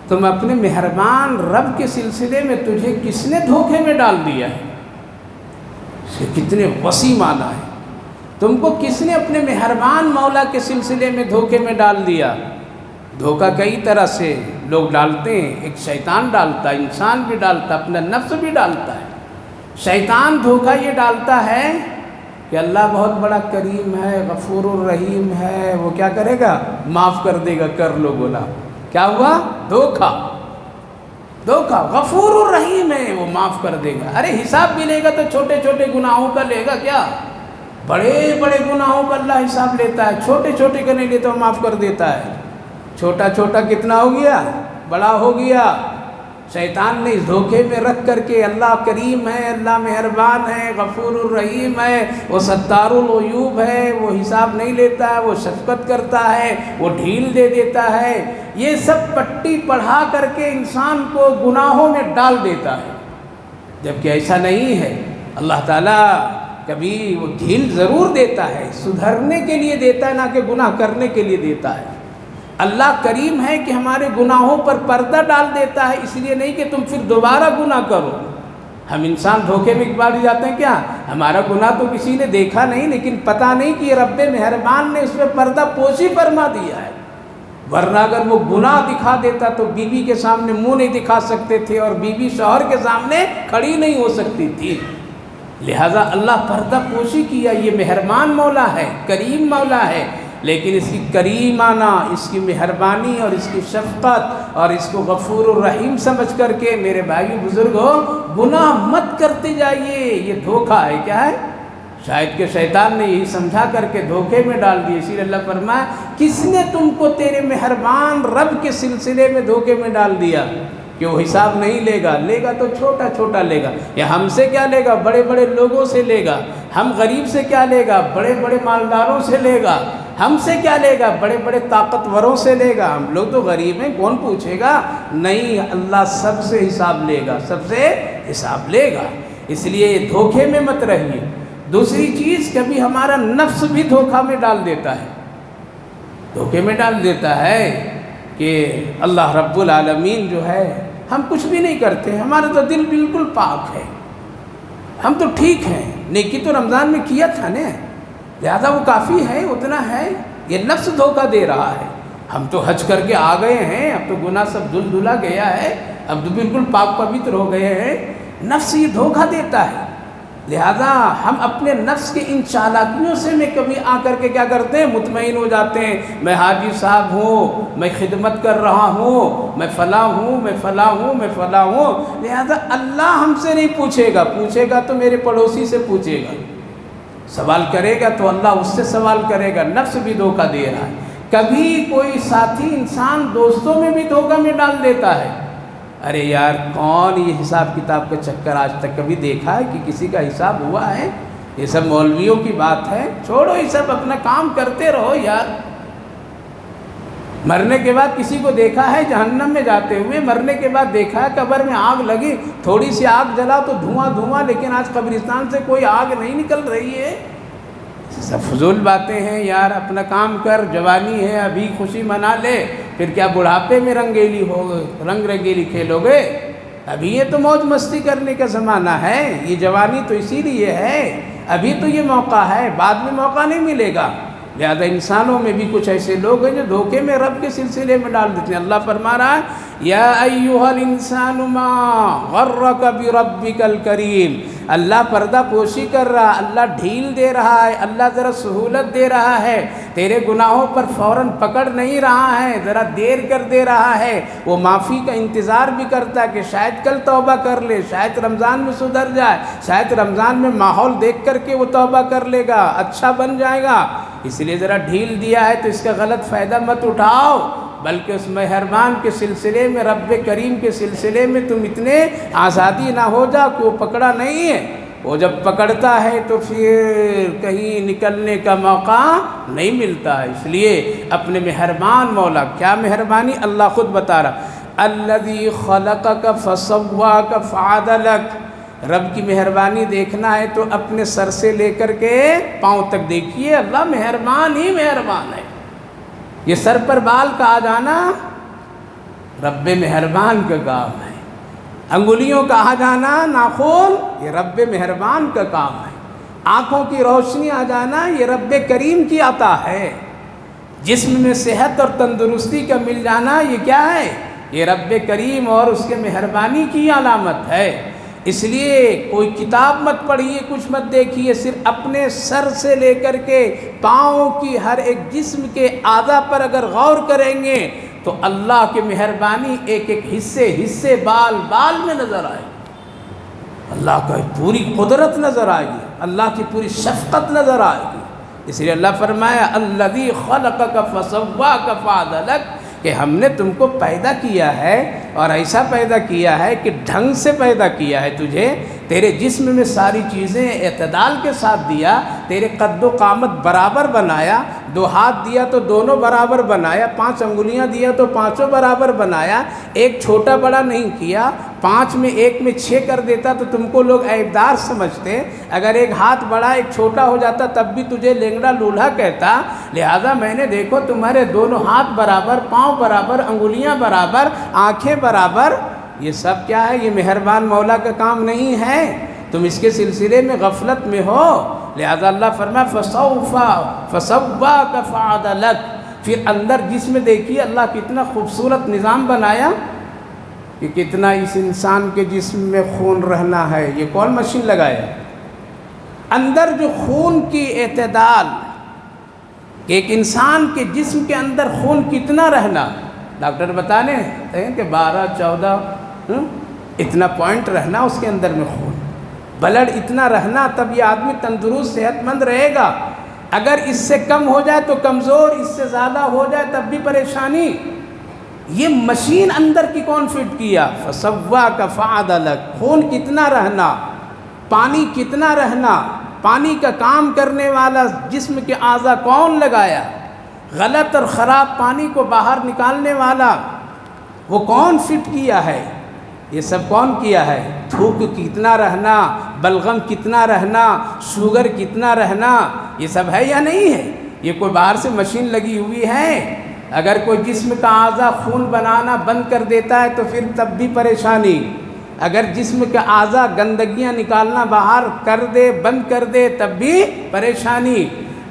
تم اپنے مہربان رب کے سلسلے میں تجھے کس نے دھوکے میں ڈال دیا ہے؟ اس کے کتنے وسیع معنی ہے، تم کو کس نے اپنے مہربان مولا کے سلسلے میں دھوکے میں ڈال دیا؟ دھوکہ کئی طرح سے لوگ ڈالتے ہیں، ایک شیطان ڈالتا ہے، انسان بھی ڈالتا ہے، اپنا نفس بھی ڈالتا ہے۔ شیطان دھوکہ یہ ڈالتا ہے کہ اللہ بہت بڑا کریم ہے، غفور الرحیم ہے، وہ کیا کرے گا؟ معاف کر دے گا، کر لو گناہ۔ کیا ہوا؟ دھوکہ، غفور الرحیم ہے، وہ معاف کر دے گا۔ ارے حساب بھی لے گا تو چھوٹے چھوٹے گناہوں کا لے گا کیا؟ بڑے بڑے گناہوں کا اللہ حساب لیتا ہے، چھوٹے چھوٹے کا نہیں لیتا، وہ معاف کر دیتا ہے۔ چھوٹا چھوٹا کتنا ہو گیا؟ بڑا ہو گیا۔ شیطان نے اس دھوکے میں رکھ کر کے اللہ کریم ہے، اللہ مہربان ہے، غفور الرحیم ہے، وہ ستار العیوب ہے، وہ حساب نہیں لیتا ہے، وہ شفقت کرتا ہے، وہ ڈھیل دے دیتا ہے، یہ سب پٹی پڑھا کر کے انسان کو گناہوں میں ڈال دیتا ہے، جبکہ ایسا نہیں ہے۔ اللہ تعالیٰ کبھی وہ ڈھیل ضرور دیتا ہے، سدھرنے کے لیے دیتا ہے، نہ کہ گناہ کرنے کے لیے دیتا ہے۔ اللہ کریم ہے کہ ہمارے گناہوں پر پردہ ڈال دیتا ہے، اس لیے نہیں کہ تم پھر دوبارہ گناہ کرو۔ ہم انسان دھوکے میں پڑ جاتے ہیں، کیا ہمارا گناہ تو کسی نے دیکھا نہیں، لیکن پتہ نہیں کہ رب مہربان نے اس پہ پردہ پوشی فرما دیا ہے، ورنہ اگر وہ گناہ دکھا دیتا تو بیوی کے سامنے منہ نہیں دکھا سکتے تھے، اور بیوی شوہر کے سامنے کھڑی نہیں ہو سکتی تھی۔ لہٰذا اللہ پردہ پوشی کیا، یہ مہربان مولا ہے، کریم مولا ہے، لیکن اس کی کریمانہ، اس کی مہربانی اور اس کی شفقت اور اس کو غفور الرحیم سمجھ کر کے میرے بھائی بزرگوں گناہ مت کرتے جائیے، یہ دھوکہ ہے۔ کیا ہے؟ شاید کہ شیطان نے یہی سمجھا کر کے دھوکے میں ڈال دیا، اسی لیے اللہ فرمایا کس نے تم کو تیرے مہربان رب کے سلسلے میں دھوکے میں ڈال دیا کہ وہ حساب نہیں لے گا، لے گا تو چھوٹا چھوٹا لے گا، یا ہم سے کیا لے گا، بڑے بڑے لوگوں سے لے گا، ہم غریب سے کیا لے گا، بڑے بڑے مالداروں سے لے گا، ہم سے کیا لے گا، بڑے بڑے طاقتوروں سے لے گا، ہم لوگ تو غریب ہیں کون پوچھے گا، نہیں، اللہ سب سے حساب لے گا، سب سے حساب لے گا، اس لیے دھوکے میں مت رہیے۔ دوسری چیز، کبھی ہمارا نفس بھی دھوکہ میں ڈال دیتا ہے، دھوکے میں ڈال دیتا ہے کہ اللہ رب العالمین جو ہے ہم کچھ بھی نہیں کرتے، ہمارا تو دل بالکل پاک ہے، ہم تو ٹھیک ہیں، نیکی تو رمضان میں کیا تھا نا، لہذا وہ کافی ہے، اتنا ہے۔ یہ نفس دھوکہ دے رہا ہے، ہم تو حج کر کے آ گئے ہیں، اب تو گناہ سب دھل دھلا گیا ہے، اب تو بالکل پاک پوتر ہو گئے ہیں۔ نفس یہ دھوکہ دیتا ہے، لہذا ہم اپنے نفس کے ان چالاکیوں سے میں کبھی آ کر کے کیا کرتے ہیں، مطمئن ہو جاتے ہیں، میں حاجی صاحب ہوں، میں خدمت کر رہا ہوں، میں فلاں ہوں، میں فلاں ہوں، میں فلاں ہوں، لہذا اللہ ہم سے نہیں پوچھے گا، پوچھے گا تو میرے پڑوسی سے پوچھے گا، سوال کرے گا تو اللہ اس سے سوال کرے گا۔ نفس بھی دھوکہ دے رہا ہے۔ کبھی کوئی ساتھی انسان دوستوں میں بھی دھوکہ میں ڈال دیتا ہے، ارے یار کون یہ حساب کتاب کا چکر آج تک کبھی دیکھا ہے کہ کسی کا حساب ہوا ہے؟ یہ سب مولویوں کی بات ہے، چھوڑو یہ سب، اپنا کام کرتے رہو یار۔ مرنے کے بعد کسی کو دیکھا ہے جہنم میں جاتے ہوئے، مرنے کے بعد دیکھا ہے قبر میں آگ لگی، تھوڑی سی آگ جلا تو دھواں دھواں، لیکن آج قبرستان سے کوئی آگ نہیں نکل رہی ہے۔ سب فضول باتیں ہیں یار، اپنا کام کر، جوانی ہے ابھی خوشی منا لے، پھر کیا بڑھاپے میں رنگ رنگیلی کھیلو گے؟ ابھی یہ تو موج مستی کرنے کا زمانہ ہے، یہ جوانی تو اسی لیے ہے، ابھی تو یہ موقع ہے، بعد میں موقع نہیں ملے گا۔ لہذا انسانوں میں بھی کچھ ایسے لوگ ہیں جو دھوکے میں رب کے سلسلے میں ڈال دیتے ہیں۔ اللہ فرما رہا ہے یا ایھا الانسان ما غرک بربک الکریم، اللہ پردہ پوشی کر رہا، اللہ ڈھیل دے رہا ہے، اللہ ذرا سہولت دے رہا ہے، تیرے گناہوں پر فوراً پکڑ نہیں رہا ہے، ذرا دیر کر دے رہا ہے، وہ معافی کا انتظار بھی کرتا ہے کہ شاید کل توبہ کر لے، شاید رمضان میں سدھر جائے، شاید رمضان میں ماحول دیکھ کر کے وہ توبہ کر لے گا، اچھا بن جائے گا، اس لیے ذرا ڈھیل دیا ہے تو اس کا غلط فائدہ مت اٹھاؤ، بلکہ اس مہربان کے سلسلے میں، رب کریم کے سلسلے میں تم اتنے آزادی نہ ہو جا کہ وہ پکڑا نہیں ہے، وہ جب پکڑتا ہے تو پھر کہیں نکلنے کا موقع نہیں ملتا ہے۔ اس لیے اپنے مہربان مولا، کیا مہربانی اللہ خود بتا رہا، الذی خلقک فسواک فعدلک، رب کی مہربانی دیکھنا ہے تو اپنے سر سے لے کر کے پاؤں تک دیکھیے، اللہ مہربان ہی مہربان ہے۔ یہ سر پر بال کا آ جانا رب مہربان کا کام ہے، انگلیوں کا آ جانا ناخن یہ رب مہربان کا کام ہے، آنکھوں کی روشنی آ جانا یہ رب کریم کی عطا ہے، جسم میں صحت اور تندرستی کا مل جانا یہ کیا ہے، یہ رب کریم اور اس کے مہربانی کی علامت ہے۔ اس لیے کوئی کتاب مت پڑھیے، کچھ مت دیکھیے، صرف اپنے سر سے لے کر کے پاؤں کی ہر ایک جسم کے اعضاء پر اگر غور کریں گے تو اللہ کی مہربانی ایک ایک حصے بال میں نظر آئے گی، اللہ کی پوری قدرت نظر آئے گی، اللہ کی پوری شفقت نظر آئے گی۔ اس لیے اللہ فرمایا الذی خلقک فسواک فعدلک، کہ ہم نے تم کو پیدا کیا ہے اور ایسا پیدا کیا ہے کہ ڈھنگ سے پیدا کیا ہے تجھے، تیرے جسم میں ساری چیزیں اعتدال کے ساتھ دیا، تیرے قد و قامت برابر بنایا، 2 ہاتھ دیا تو دونوں برابر بنایا، 5 انگلیاں دیا تو 5 برابر بنایا، ایک چھوٹا بڑا نہیں کیا، 5 میں 1 میں 6 کر دیتا تو تم کو لوگ عیبدار سمجھتے، اگر ایک ہاتھ بڑا ایک چھوٹا ہو جاتا تب بھی تجھے لینگڑا لولہا کہتا، لہذا میں نے دیکھو تمہارے دونوں ہاتھ برابر، پاؤں برابر، انگلیاں برابر، آنکھیں برابر، یہ سب کیا ہے؟ یہ مہربان مولا کا کام نہیں ہے؟ تم اس کے سلسلے میں غفلت میں ہو، لہذا اللہ فرمایا فَسَوَّاكَ فَعَدَلَكَ، پھر اندر جسم دیکھیے اللہ کتنا خوبصورت نظام بنایا کہ کتنا اس انسان کے جسم میں خون رہنا ہے، یہ کون مشین لگایا؟ اندر جو خون کی اعتدال، کہ ایک انسان کے جسم کے اندر خون کتنا رہنا، ڈاکٹر بتانے ہیں کہ 12-14 اتنا پوائنٹ رہنا اس کے اندر میں خون، بلڈ اتنا رہنا تب یہ آدمی تندرست صحت مند رہے گا، اگر اس سے کم ہو جائے تو کمزور، اس سے زیادہ ہو جائے تب بھی پریشانی۔ یہ مشین اندر کی کون فٹ کیا؟ فَسَوَّاكَ فَعَدَلَكَ، خون کتنا رہنا، پانی کتنا رہنا، پانی کا کام کرنے والا جسم کے اعضاء کون لگایا، غلط اور خراب پانی کو باہر نکالنے والا وہ کون فٹ کیا ہے؟ یہ سب کون کیا ہے؟ تھوک کتنا رہنا، بلغم کتنا رہنا، شوگر کتنا رہنا، یہ سب ہے یا نہیں ہے؟ یہ کوئی باہر سے مشین لگی ہوئی ہے؟ اگر کوئی جسم کا اعضا خون بنانا بند کر دیتا ہے تو پھر تب بھی پریشانی، اگر جسم کے اعضا گندگیاں نکالنا باہر کر دے، بند کر دے تب بھی پریشانی،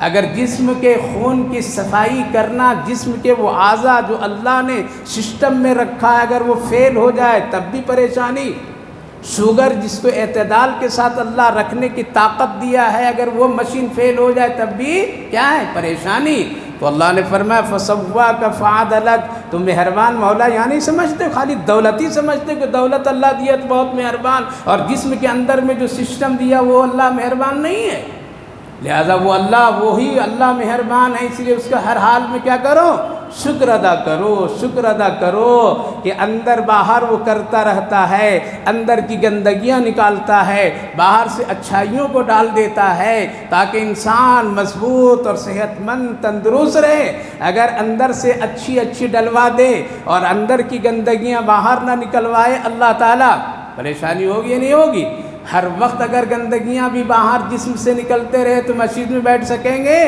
اگر جسم کے خون کی صفائی کرنا، جسم کے وہ اعضا جو اللہ نے سسٹم میں رکھا ہے اگر وہ فیل ہو جائے تب بھی پریشانی، شوگر جس کو اعتدال کے ساتھ اللہ رکھنے کی طاقت دیا ہے اگر وہ مشین فیل ہو جائے تب بھی کیا ہے؟ پریشانی۔ تو اللہ نے فرمایا فَسَوَّاكَ فَعَدَلَكَ، تم مہربان مولا یہاں نہیں سمجھتے، خالی دولت ہی سمجھتے کہ دولت اللہ دیا تو بہت مہربان، اور جسم کے اندر میں جو سسٹم دیا وہ اللہ مہربان نہیں ہے؟ لہذا وہ اللہ، وہی اللہ مہربان ہے، اس لیے اس کا ہر حال میں کیا کرو؟ شکر ادا کرو، شکر ادا کرو کہ اندر باہر وہ کرتا رہتا ہے، اندر کی گندگیاں نکالتا ہے، باہر سے اچھائیوں کو ڈال دیتا ہے تاکہ انسان مضبوط اور صحت مند تندرست رہے۔ اگر اندر سے اچھی ڈلوا دے اور اندر کی گندگیاں باہر نہ نکلوائے اللہ تعالیٰ، پریشانی ہوگی یا نہیں ہوگی؟ ہر وقت اگر گندگیاں بھی باہر جسم سے نکلتے رہے تو مسجد میں بیٹھ سکیں گے،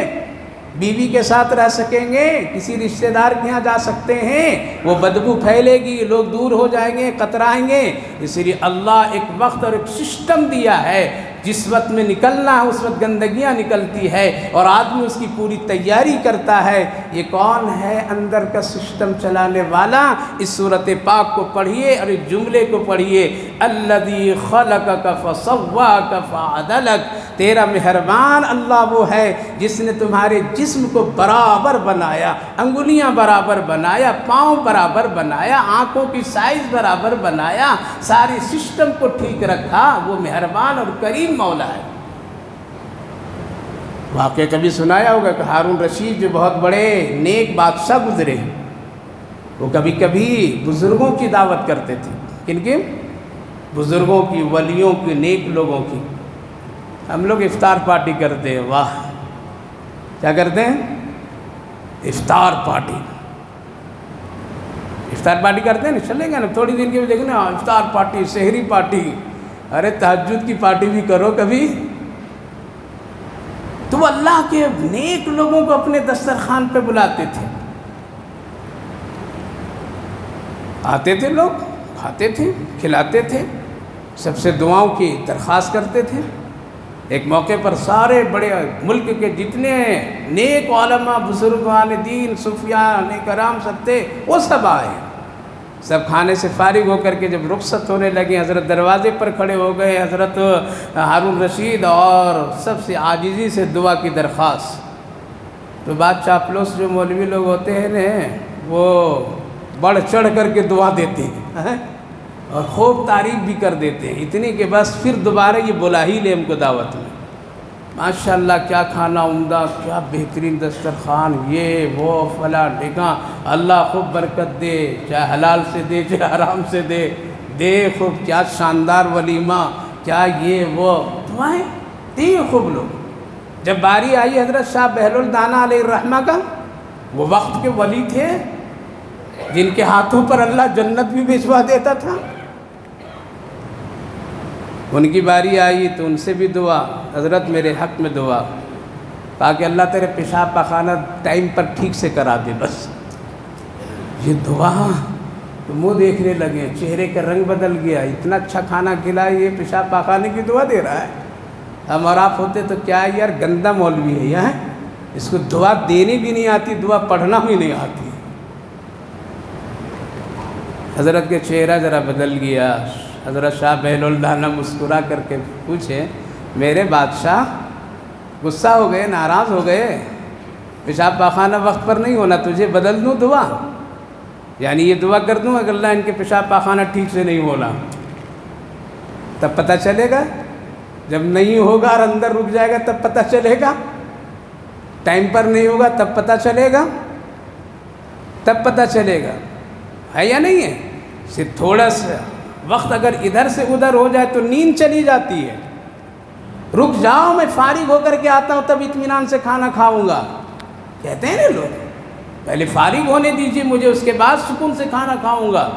بیوی کے ساتھ رہ سکیں گے، کسی رشتہ دار کے یہاں جا سکتے ہیں؟ وہ بدبو پھیلے گی، لوگ دور ہو جائیں گے، کترائیں گے۔ اس لیے اللہ ایک وقت اور ایک سسٹم دیا ہے، جس وقت میں نکلنا ہے اس وقت گندگیاں نکلتی ہے اور آدمی اس کی پوری تیاری کرتا ہے۔ یہ کون ہے اندر کا سسٹم چلانے والا؟ اس صورت پاک کو پڑھیے اور اس جملے کو پڑھیے، الذی خلقک فسواک فعدلک، تیرا مہربان اللہ وہ ہے جس نے تمہارے جسم کو برابر بنایا، انگلیاں برابر بنایا، پاؤں برابر بنایا، آنکھوں کی سائز برابر بنایا، سارے سسٹم کو ٹھیک رکھا، وہ مہربان اور کریم مولا ہے۔ واقعہ کبھی سنایا ہوگا کہ ہارون رشید جو بہت بڑے نیک بادشاہ گزرے، وہ کبھی کبھی بزرگوں کی دعوت کرتے تھے۔ کن کی؟ بزرگوں کی، ولیوں کی، نیک لوگوں کی۔ ہم لوگ افطار پارٹی کرتے ہیں، واہ کیا کرتے ہیں؟ افطار پارٹی کرتے ہیں نا، چلیں گے نا تھوڑی دن کے بھی دیکھیں نا، افطار پارٹی، سحری پارٹی، ارے تہجد کی پارٹی بھی کرو کبھی۔ تو وہ اللہ کے نیک لوگوں کو اپنے دسترخوان پہ بلاتے تھے، آتے تھے لوگ، کھاتے تھے، کھلاتے تھے، سب سے دعاؤں کی درخواست کرتے تھے۔ ایک موقع پر سارے بڑے ملک کے جتنے نیک علماء، بزرگان دین، صوفیاء کرام سب تھے، وہ سب آئے، سب کھانے سے فارغ ہو کر کے جب رخصت ہونے لگے، حضرت دروازے پر کھڑے ہو گئے، حضرت ہارون رشید، اور سب سے عاجزی سے دعا کی درخواست۔ تو بات چاپلوس جو مولوی لوگ ہوتے ہیں نا، وہ بڑھ چڑھ کر کے دعا دیتے ہیں اور خوب تعریف بھی کر دیتے ہیں، اتنی کہ بس پھر دوبارہ یہ بلا ہی لے ہم کو دعوت میں۔ ماشاءاللہ کیا کھانا عمدہ، کیا بہترین دسترخوان، یہ وہ فلاں ڈھکاں، اللہ خوب برکت دے، چاہے حلال سے دے چاہے حرام سے دے خوب، کیا شاندار ولیمہ، کیا یہ وہ دعائیں دی خوب لوگ۔ جب باری آئی حضرت شاہ بہل الدانہ علیہ الرحمہ کا، وہ وقت کے ولی تھے جن کے ہاتھوں پر اللہ جنت بھی بھجوا دیتا تھا، ان کی باری آئی تو ان سے بھی دعا، حضرت میرے حق میں دعا، کہا کہ اللہ تیرے پیشاب پاخانہ ٹائم پر ٹھیک سے کرا دے بس۔ یہ دعا تو منہ دیکھنے لگے، چہرے کا رنگ بدل گیا، اتنا اچھا کھانا کھلایا، یہ پیشاب پاخانے کی دعا دے رہا ہے۔ ہم اور آپ ہوتے تو کیا یار گندا مولوی ہے یہاں، اس کو دعا دینی بھی نہیں آتی، دعا پڑھنا بھی نہیں آتی۔ حضرت کے چہرہ ذرا بدل گیا۔ حضرت شاہ بہل الدانہ مسکرا کر کے پوچھے، میرے بادشاہ غصہ ہو گئے، ناراض ہو گئے، پیشاب پاخانہ وقت پر نہیں ہونا، تجھے بدل دوں دعا؟ یعنی یہ دعا کر دوں اگر اللہ ان کے پیشاب پاخانہ ٹھیک سے نہیں ہونا، تب پتہ چلے گا، جب نہیں ہوگا اور اندر رک جائے گا تب پتہ چلے گا، ٹائم پر نہیں ہوگا تب پتہ چلے گا، تب پتہ چلے گا، ہے یا نہیں ہے؟ صرف تھوڑا سا وقت اگر ادھر سے ادھر ہو جائے تو نیند چلی جاتی ہے، رک جاؤ میں فارغ ہو کر کے آتا ہوں تب اطمینان سے کھانا کھاؤں گا، کہتے ہیں نا لوگ، پہلے فارغ ہونے دیجیے مجھے، اس کے بعد سکون سے کھانا کھاؤں گا،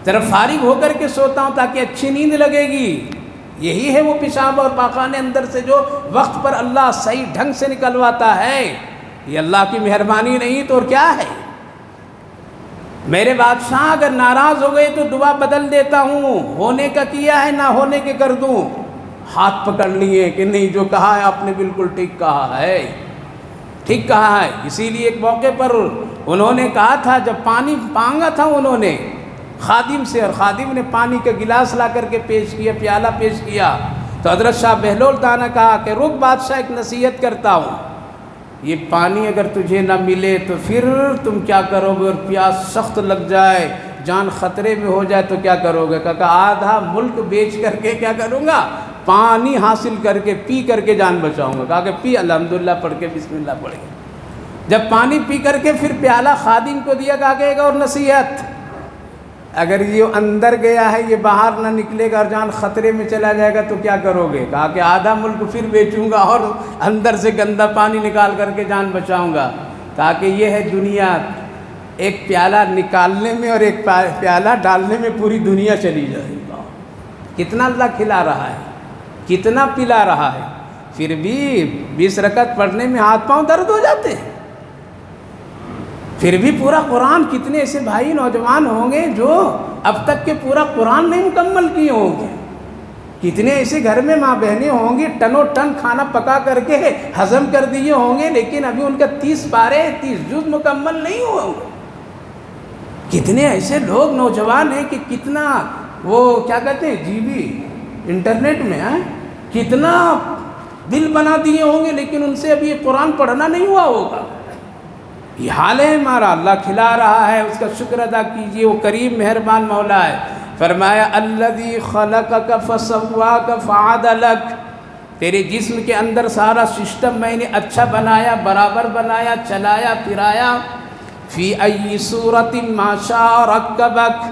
ذرا فارغ ہو کر کے سوتا ہوں تاکہ اچھی نیند لگے گی۔ یہی ہے وہ پیشاب اور پاخانے اندر سے جو وقت پر اللہ صحیح ڈھنگ سے نکلواتا ہے، یہ اللہ کی مہربانی نہیں تو اور کیا ہے؟ میرے بادشاہ اگر ناراض ہو گئے تو دعا بدل دیتا ہوں، ہونے کا کیا ہے نہ ہونے کے کر دوں، ہاتھ پکڑ لیے کہ نہیں جو کہا ہے آپ نے بالکل ٹھیک کہا ہے، ٹھیک کہا ہے۔ اسی لیے ایک موقع پر انہوں نے کہا تھا، جب پانی مانگا تھا انہوں نے خادم سے، اور خادم نے پانی کا گلاس لا کر کے پیش کیا، پیالہ پیش کیا، تو حضرت شاہ بہل الدانہ کہا کہ رک بادشاہ، ایک نصیحت کرتا ہوں، یہ پانی اگر تجھے نہ ملے تو پھر تم کیا کرو گے، اور پیاس سخت لگ جائے، جان خطرے میں ہو جائے تو کیا کرو گے؟ کہا آدھا ملک بیچ کر کے کیا کروں گا، پانی حاصل کر کے پی کر کے جان بچاؤں گا۔ کہا کہ پی، الحمدللہ پڑھ کے بسم اللہ پڑھ کے، جب پانی پی کر کے پھر پیالہ خادم کو دیا، کہا کہ ایک اور نصیحت، اگر یہ اندر گیا ہے یہ باہر نہ نکلے گا اور جان خطرے میں چلا جائے گا تو کیا کرو گے؟ کہا کہ آدھا ملک پھر بیچوں گا اور اندر سے گندا پانی نکال کر کے جان بچاؤں گا۔ کہا کہ یہ ہے دنیا، ایک پیالہ نکالنے میں اور ایک پیالہ ڈالنے میں پوری دنیا چلی جائے گا۔ کتنا اللہ کھلا رہا ہے، کتنا پلا رہا ہے، پھر بھی 20 رکعت پڑھنے میں ہاتھ پاؤں درد ہو جاتے ہیں، پھر بھی پورا قرآن، کتنے ایسے بھائی نوجوان ہوں گے جو اب تک کے پورا قرآن نہیں مکمل کیے ہوں گے، کتنے ایسے گھر میں ماں بہنیں ہوں گی ٹنو ٹن کھانا پکا کر کے ہضم کر دیے ہوں گے، لیکن ابھی ان کا 30 پارے 30 جز مکمل نہیں ہوئے ہوں گے۔ کتنے ایسے لوگ نوجوان ہیں کہ کتنا وہ کیا کہتے ہیں جی بی انٹرنیٹ میں کتنا دل بنا دیے ہوں گے، لیکن ان سے ابھی یہ قرآن پڑھنا نہیں ہوا ہوگا۔ یہ حال ہے ہمارا، اللہ کھلا رہا ہے، اس کا شکر ادا کیجئے، وہ کریم مہربان مولا ہے۔ فرمایا الذی خلقک فسواک فعدلک، تیرے جسم کے اندر سارا سسٹم میں نے اچھا بنایا، برابر بنایا، چلایا پھرایا، فی ای صورت ما شاء رکبک،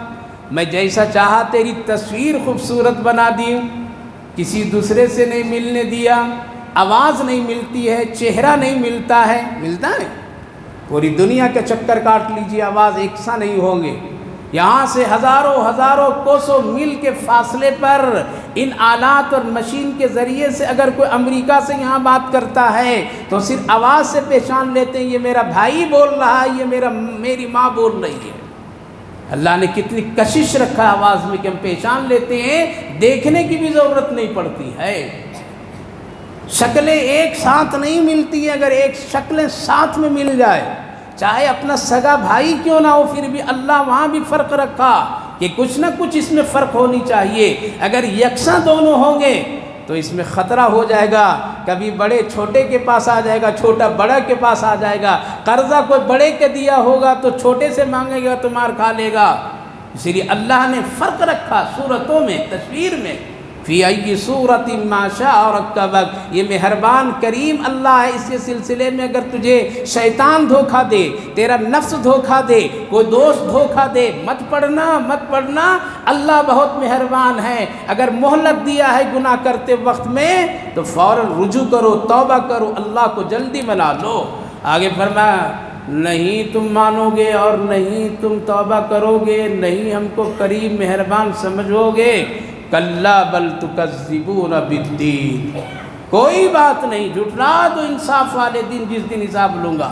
میں جیسا چاہا تیری تصویر خوبصورت بنا دی، کسی دوسرے سے نہیں ملنے دیا، آواز نہیں ملتی ہے، چہرہ نہیں ملتا ہے، ملتا ہے؟ پوری دنیا کے چکر کاٹ لیجیے، آواز یکساں نہیں ہوں گے، یہاں سے ہزاروں کوسوں میل کے فاصلے پر ان آلات اور مشین کے ذریعے سے اگر کوئی امریکہ سے یہاں بات کرتا ہے تو صرف آواز سے پہچان لیتے ہیں یہ میرا بھائی بول رہا ہے، یہ میری ماں بول رہی ہے۔ اللہ نے کتنی کشش رکھا آواز میں کہ ہم پہچان لیتے ہیں، دیکھنے کی بھی ضرورت نہیں پڑتی ہے۔ شکلیں ایک ساتھ نہیں ملتی ہیں، اگر ایک شکلیں ساتھ میں مل جائے، چاہے اپنا سگا بھائی کیوں نہ ہو، پھر بھی اللہ وہاں بھی فرق رکھا کہ کچھ نہ کچھ اس میں فرق ہونی چاہیے۔ اگر یکساں دونوں ہوں گے تو اس میں خطرہ ہو جائے گا، کبھی بڑے چھوٹے کے پاس آ جائے گا، چھوٹا بڑا کے پاس آ جائے گا، قرضہ کوئی بڑے کے دیا ہوگا تو چھوٹے سے مانگے گا تو مار کھا لے گا۔ اسی لیے اللہ نے فرق رکھا صورتوں میں، تصویر میں، فی ای صورت ما شاء رکبک، یہ مہربان کریم اللہ ہے۔ اس کے سلسلے میں اگر تجھے شیطان دھوکہ دے، تیرا نفس دھوکہ دے، کوئی دوست دھوکہ دے، مت پڑھنا، اللہ بہت مہربان ہے۔ اگر مہلت دیا ہے گناہ کرتے وقت میں تو فوراً رجوع کرو، توبہ کرو، اللہ کو جلدی منا لو۔ آگے فرمایا نہیں تم مانو گے اور نہیں تم توبہ کرو گے، نہیں ہم کو کریم مہربان سمجھو گے، کلا بل تکذبون بالدین، کوئی بات نہیں، جھٹلا دو انصاف والے دن، جس دن حساب لوں گا۔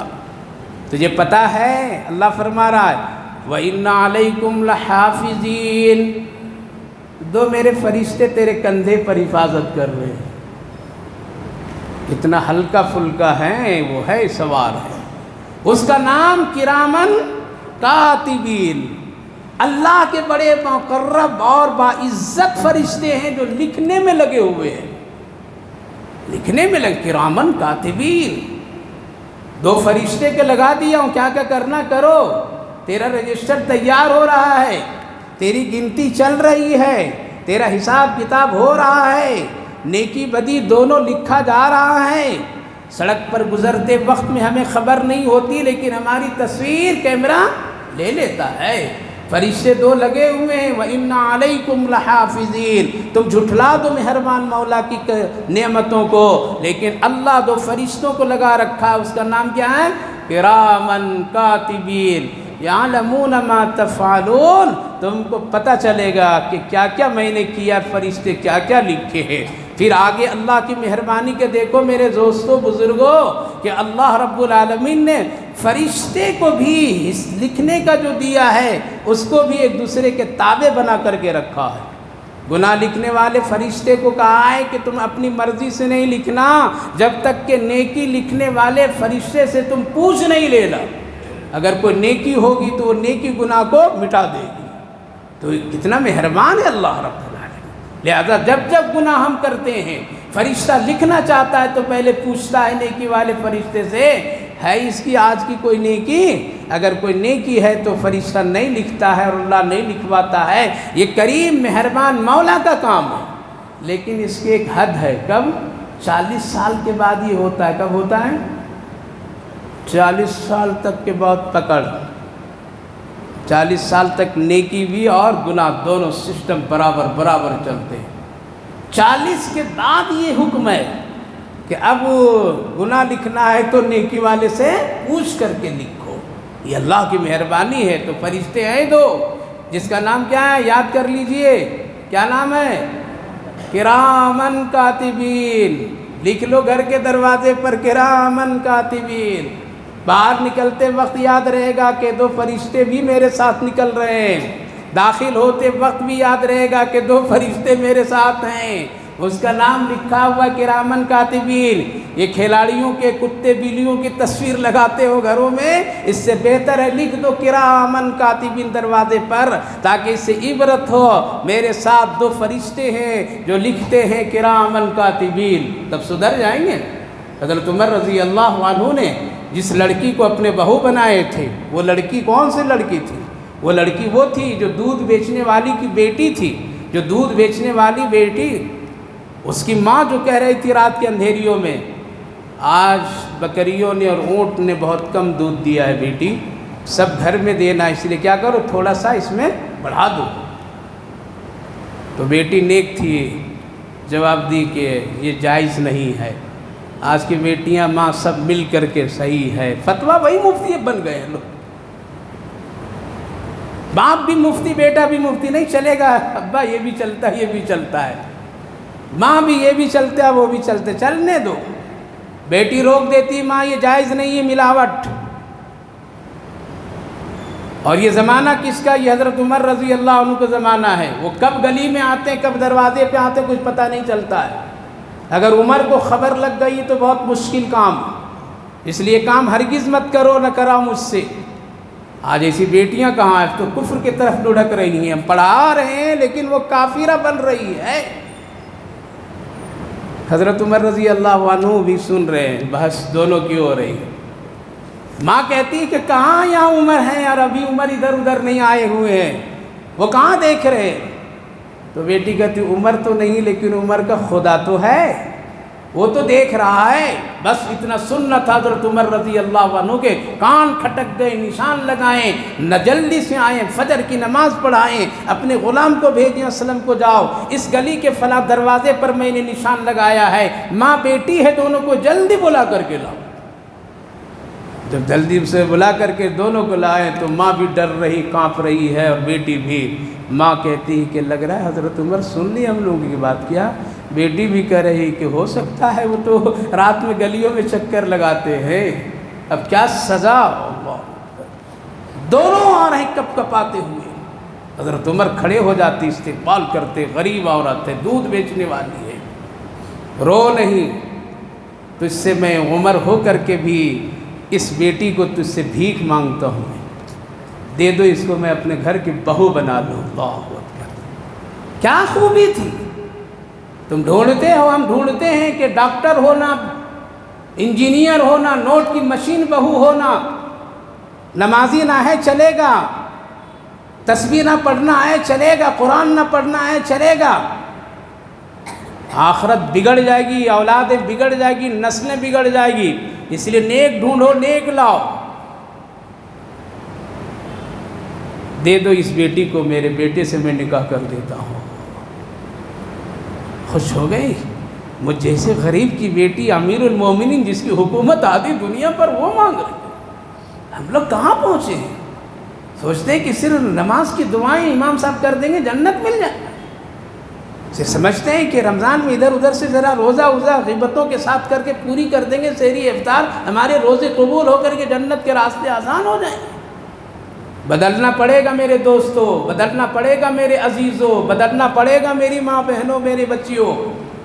تجھے پتہ ہے اللہ فرما رہا ہے وَإِنَّ عَلَيْكُمْ لَحَافِظِينَ، دو میرے فرشتے تیرے کندھے پر حفاظت کر رہے ہیں۔ اتنا ہلکا پھلکا ہے وہ، ہے سوار ہے، اس کا نام کرامن کاتبین، اللہ کے بڑے مقرب اور باعزت فرشتے ہیں جو لکھنے میں لگے ہوئے ہیں، لکھنے میں لگے، کرامن کاتبین۔ دو فرشتے کے لگا دیا ہوں، کیا کیا کرنا کرو، تیرا رجسٹر تیار ہو رہا ہے، تیری گنتی چل رہی ہے، تیرا حساب کتاب ہو رہا ہے، نیکی بدی دونوں لکھا جا رہا ہے۔ سڑک پر گزرتے وقت میں ہمیں خبر نہیں ہوتی، لیکن ہماری تصویر کیمرہ لے لیتا ہے۔ فرشتے دو لگے ہوئے ہیں، وَإِنَّ عَلَيْكُمْ لَحَافِظِينَ، تم جھٹلا دو مہربان مولا کی نعمتوں کو، لیکن اللہ دو فرشتوں کو لگا رکھا، اس کا نام کیا ہے؟ کرامن کاتبین یعلمون ما تفعلون، تم کو پتہ چلے گا کہ کیا کیا میں نے کیا، فرشتے کیا کیا لکھے ہیں۔ پھر آگے اللہ کی مہربانی کے دیکھو میرے دوستوں بزرگوں کہ اللہ رب العالمین نے فرشتے کو بھی لکھنے کا جو دیا ہے اس کو بھی ایک دوسرے کے تابع بنا کر کے رکھا ہے۔ گناہ لکھنے والے فرشتے کو کہا ہے کہ تم اپنی مرضی سے نہیں لکھنا جب تک کہ نیکی لکھنے والے فرشتے سے تم پوچھ نہیں لینا، اگر کوئی نیکی ہوگی تو وہ نیکی گناہ کو مٹا دے گی۔ تو کتنا مہربان ہے اللہ رب العالمین۔ لہذا جب جب گناہ ہم کرتے ہیں فرشتہ لکھنا چاہتا ہے تو پہلے پوچھتا ہے نیکی والے فرشتے سے، ہے اس کی آج کی کوئی نیکی؟ اگر کوئی نیکی ہے تو فرشتہ نہیں لکھتا ہے اور اللہ نہیں لکھواتا ہے، یہ کریم مہربان مولا کا کام ہے۔ لیکن اس کی ایک حد ہے، کب؟ 40 سال کے بعد یہ ہوتا ہے۔ کب ہوتا ہے؟ 40 سال تک کے بعد پکڑ، 40 سال تک نیکی بھی اور گناہ دونوں سسٹم برابر چلتے ہیں۔ 40 کے بعد یہ حکم ہے کہ اب گناہ لکھنا ہے تو نیکی والے سے پوچھ کر کے لکھو، یہ اللہ کی مہربانی ہے۔ تو فرشتے ہیں دو، جس کا نام کیا ہے؟ یاد کر لیجئے، کیا نام ہے؟ کرامن کاتبین۔ لکھ لو گھر کے دروازے پر کرامن کاتبین۔ باہر نکلتے وقت یاد رہے گا کہ دو فرشتے بھی میرے ساتھ نکل رہے ہیں، داخل ہوتے وقت بھی یاد رہے گا کہ دو فرشتے میرے ساتھ ہیں، اس کا نام لکھا ہوا کرامن کاتبین۔ یہ کھلاڑیوں کے کتے بلیوں کی تصویر لگاتے ہو گھروں میں، اس سے بہتر ہے لکھ دو کرامن کاتبین دروازے پر، تاکہ اس سے عبرت ہو، میرے ساتھ دو فرشتے ہیں جو لکھتے ہیں کرامن کاتبین، تب سدھر جائیں گے۔ حضرت عمر رضی اللہ عنہ نے جس لڑکی کو اپنے بہو بنائے تھے، وہ لڑکی کون سی لڑکی تھی؟ وہ لڑکی وہ تھی جو دودھ بیچنے والی کی بیٹی تھی، جو دودھ بیچنے والی بیٹی، اس کی ماں جو کہہ رہی تھی رات کے اندھیریوں میں، آج بکریوں نے اور اونٹ نے بہت کم دودھ دیا ہے بیٹی، سب گھر میں دینا، اس لیے کیا کرو تھوڑا سا اس میں بڑھا دو۔ تو بیٹی نیک تھی، جواب دی کہ یہ جائز نہیں ہے۔ آج کی بیٹیاں ماں سب مل کر کے صحیح ہے، فتویٰ وہی مفتی بن گئے ہیں لوگ، باپ بھی مفتی بیٹا بھی مفتی نہیں چلے گا، ابا یہ بھی چلتا ہے یہ بھی چلتا ہے، ماں بھی یہ بھی چلتا ہے وہ بھی چلتے، چلنے دو۔ بیٹی روک دیتی ماں یہ جائز نہیں ہے ملاوٹ۔ اور یہ زمانہ کس کا؟ یہ حضرت عمر رضی اللہ عنہ کا زمانہ ہے۔ وہ کب گلی میں آتے ہیں کب دروازے پہ آتے ہیں کچھ پتہ نہیں چلتا ہے۔ اگر عمر کو خبر لگ گئی تو بہت مشکل کام، اس لیے کام ہرگز مت کرو، نہ کراؤ مجھ سے۔ آج ایسی بیٹیاں کہاں ہیں؟ تو کفر کی طرف لڑک رہی ہیں، ہم پڑھا رہے ہیں لیکن وہ کافرہ بن رہی ہے۔ حضرت عمر رضی اللہ عنہ بھی سن رہے ہیں، بحث دونوں کی ہو رہی ہے۔ ماں کہتی ہے کہ کہاں یہاں عمر ہیں اور ابھی عمر ادھر ادھر نہیں آئے ہوئے ہیں، وہ کہاں دیکھ رہے ہیں؟ تو بیٹی کہتی عمر تو نہیں لیکن عمر کا خدا تو ہے، وہ تو دیکھ رہا ہے۔ بس اتنا سننا تھا حضرت عمر رضی اللہ عنہ کے کان کھٹک گئے، نشان لگائیں، نہ جلدی سے آئیں، فجر کی نماز پڑھائیں، اپنے غلام کو بھیجیں اسلم کو، جاؤ اس گلی کے فلاں دروازے پر میں نے نشان لگایا ہے، ماں بیٹی ہے دونوں کو جلدی بلا کر کے لاؤ۔ جب جلدی سے بلا کر کے دونوں کو لائے تو ماں بھی ڈر رہی، کانپ رہی ہے، اور بیٹی بھی۔ ماں کہتی ہے کہ لگ رہا ہے حضرت عمر سن لی ہم لوگوں کی بات، کیا؟ بیٹی بھی کہہ رہی کہ ہو سکتا ہے وہ تو رات میں گلیوں میں چکر لگاتے ہیں، اب کیا سزا۔ اللہ، دونوں آ رہے کپ کپاتے ہوئے، حضرت عمر کھڑے ہو جاتے، استقبال کرتے، غریب عورت ہے، دودھ بیچنے والی ہے، رو نہیں، تجھ سے میں عمر ہو کر کے بھی اس بیٹی کو تجھ سے بھیک مانگتا ہوں، دے دو اس کو، میں اپنے گھر کی بہو بنا لوں۔ اللہ اکبر، کیا خوبی تھی۔ تم ڈھونڈتے ہو، ہم ڈھونڈتے ہیں کہ ڈاکٹر ہونا، انجینئر ہونا، نوٹ کی مشین بہو ہونا، نمازی نہ ہے چلے گا، تسبیح نہ پڑھنا ہے چلے گا، قرآن نہ پڑھنا ہے چلے گا، آخرت بگڑ جائے گی، اولادیں بگڑ جائے گی، نسلیں بگڑ جائے گی، اس لیے نیک ڈھونڈو، نیک لاؤ۔ دے دو اس بیٹی کو، میرے بیٹے سے میں نکاح کر دیتا ہوں۔ خوش ہو گئی، مجھ جیسے غریب کی بیٹی امیر المومنین جس کی حکومت آدھی دنیا پر وہ مانگ رہی ہے۔ ہم لوگ کہاں پہنچے ہیں؟ سوچتے ہیں کہ صرف نماز کی دعائیں امام صاحب کر دیں گے جنت مل جائے، سے سمجھتے ہیں کہ رمضان میں ادھر ادھر سے ذرا روزہ غیبتوں کے ساتھ کر کے پوری کر دیں گے سحری افطار، ہمارے روزے قبول ہو کر کے جنت کے راستے آسان ہو جائیں گے۔ بدلنا پڑے گا میرے دوستوں، بدلنا پڑے گا میرے عزیزوں، بدلنا پڑے گا میری ماں بہنوں، میرے بچیوں۔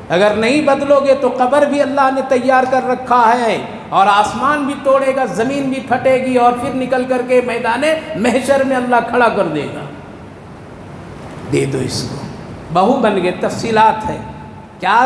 اگر نہیں بدلو گے تو قبر بھی اللہ نے تیار کر رکھا ہے، اور آسمان بھی توڑے گا، زمین بھی پھٹے گی، اور پھر نکل کر کے میدان محشر میں اللہ کھڑا کر دے گا۔ دے دو اس کو، بہو بن گئے، تفصیلات ہے کیا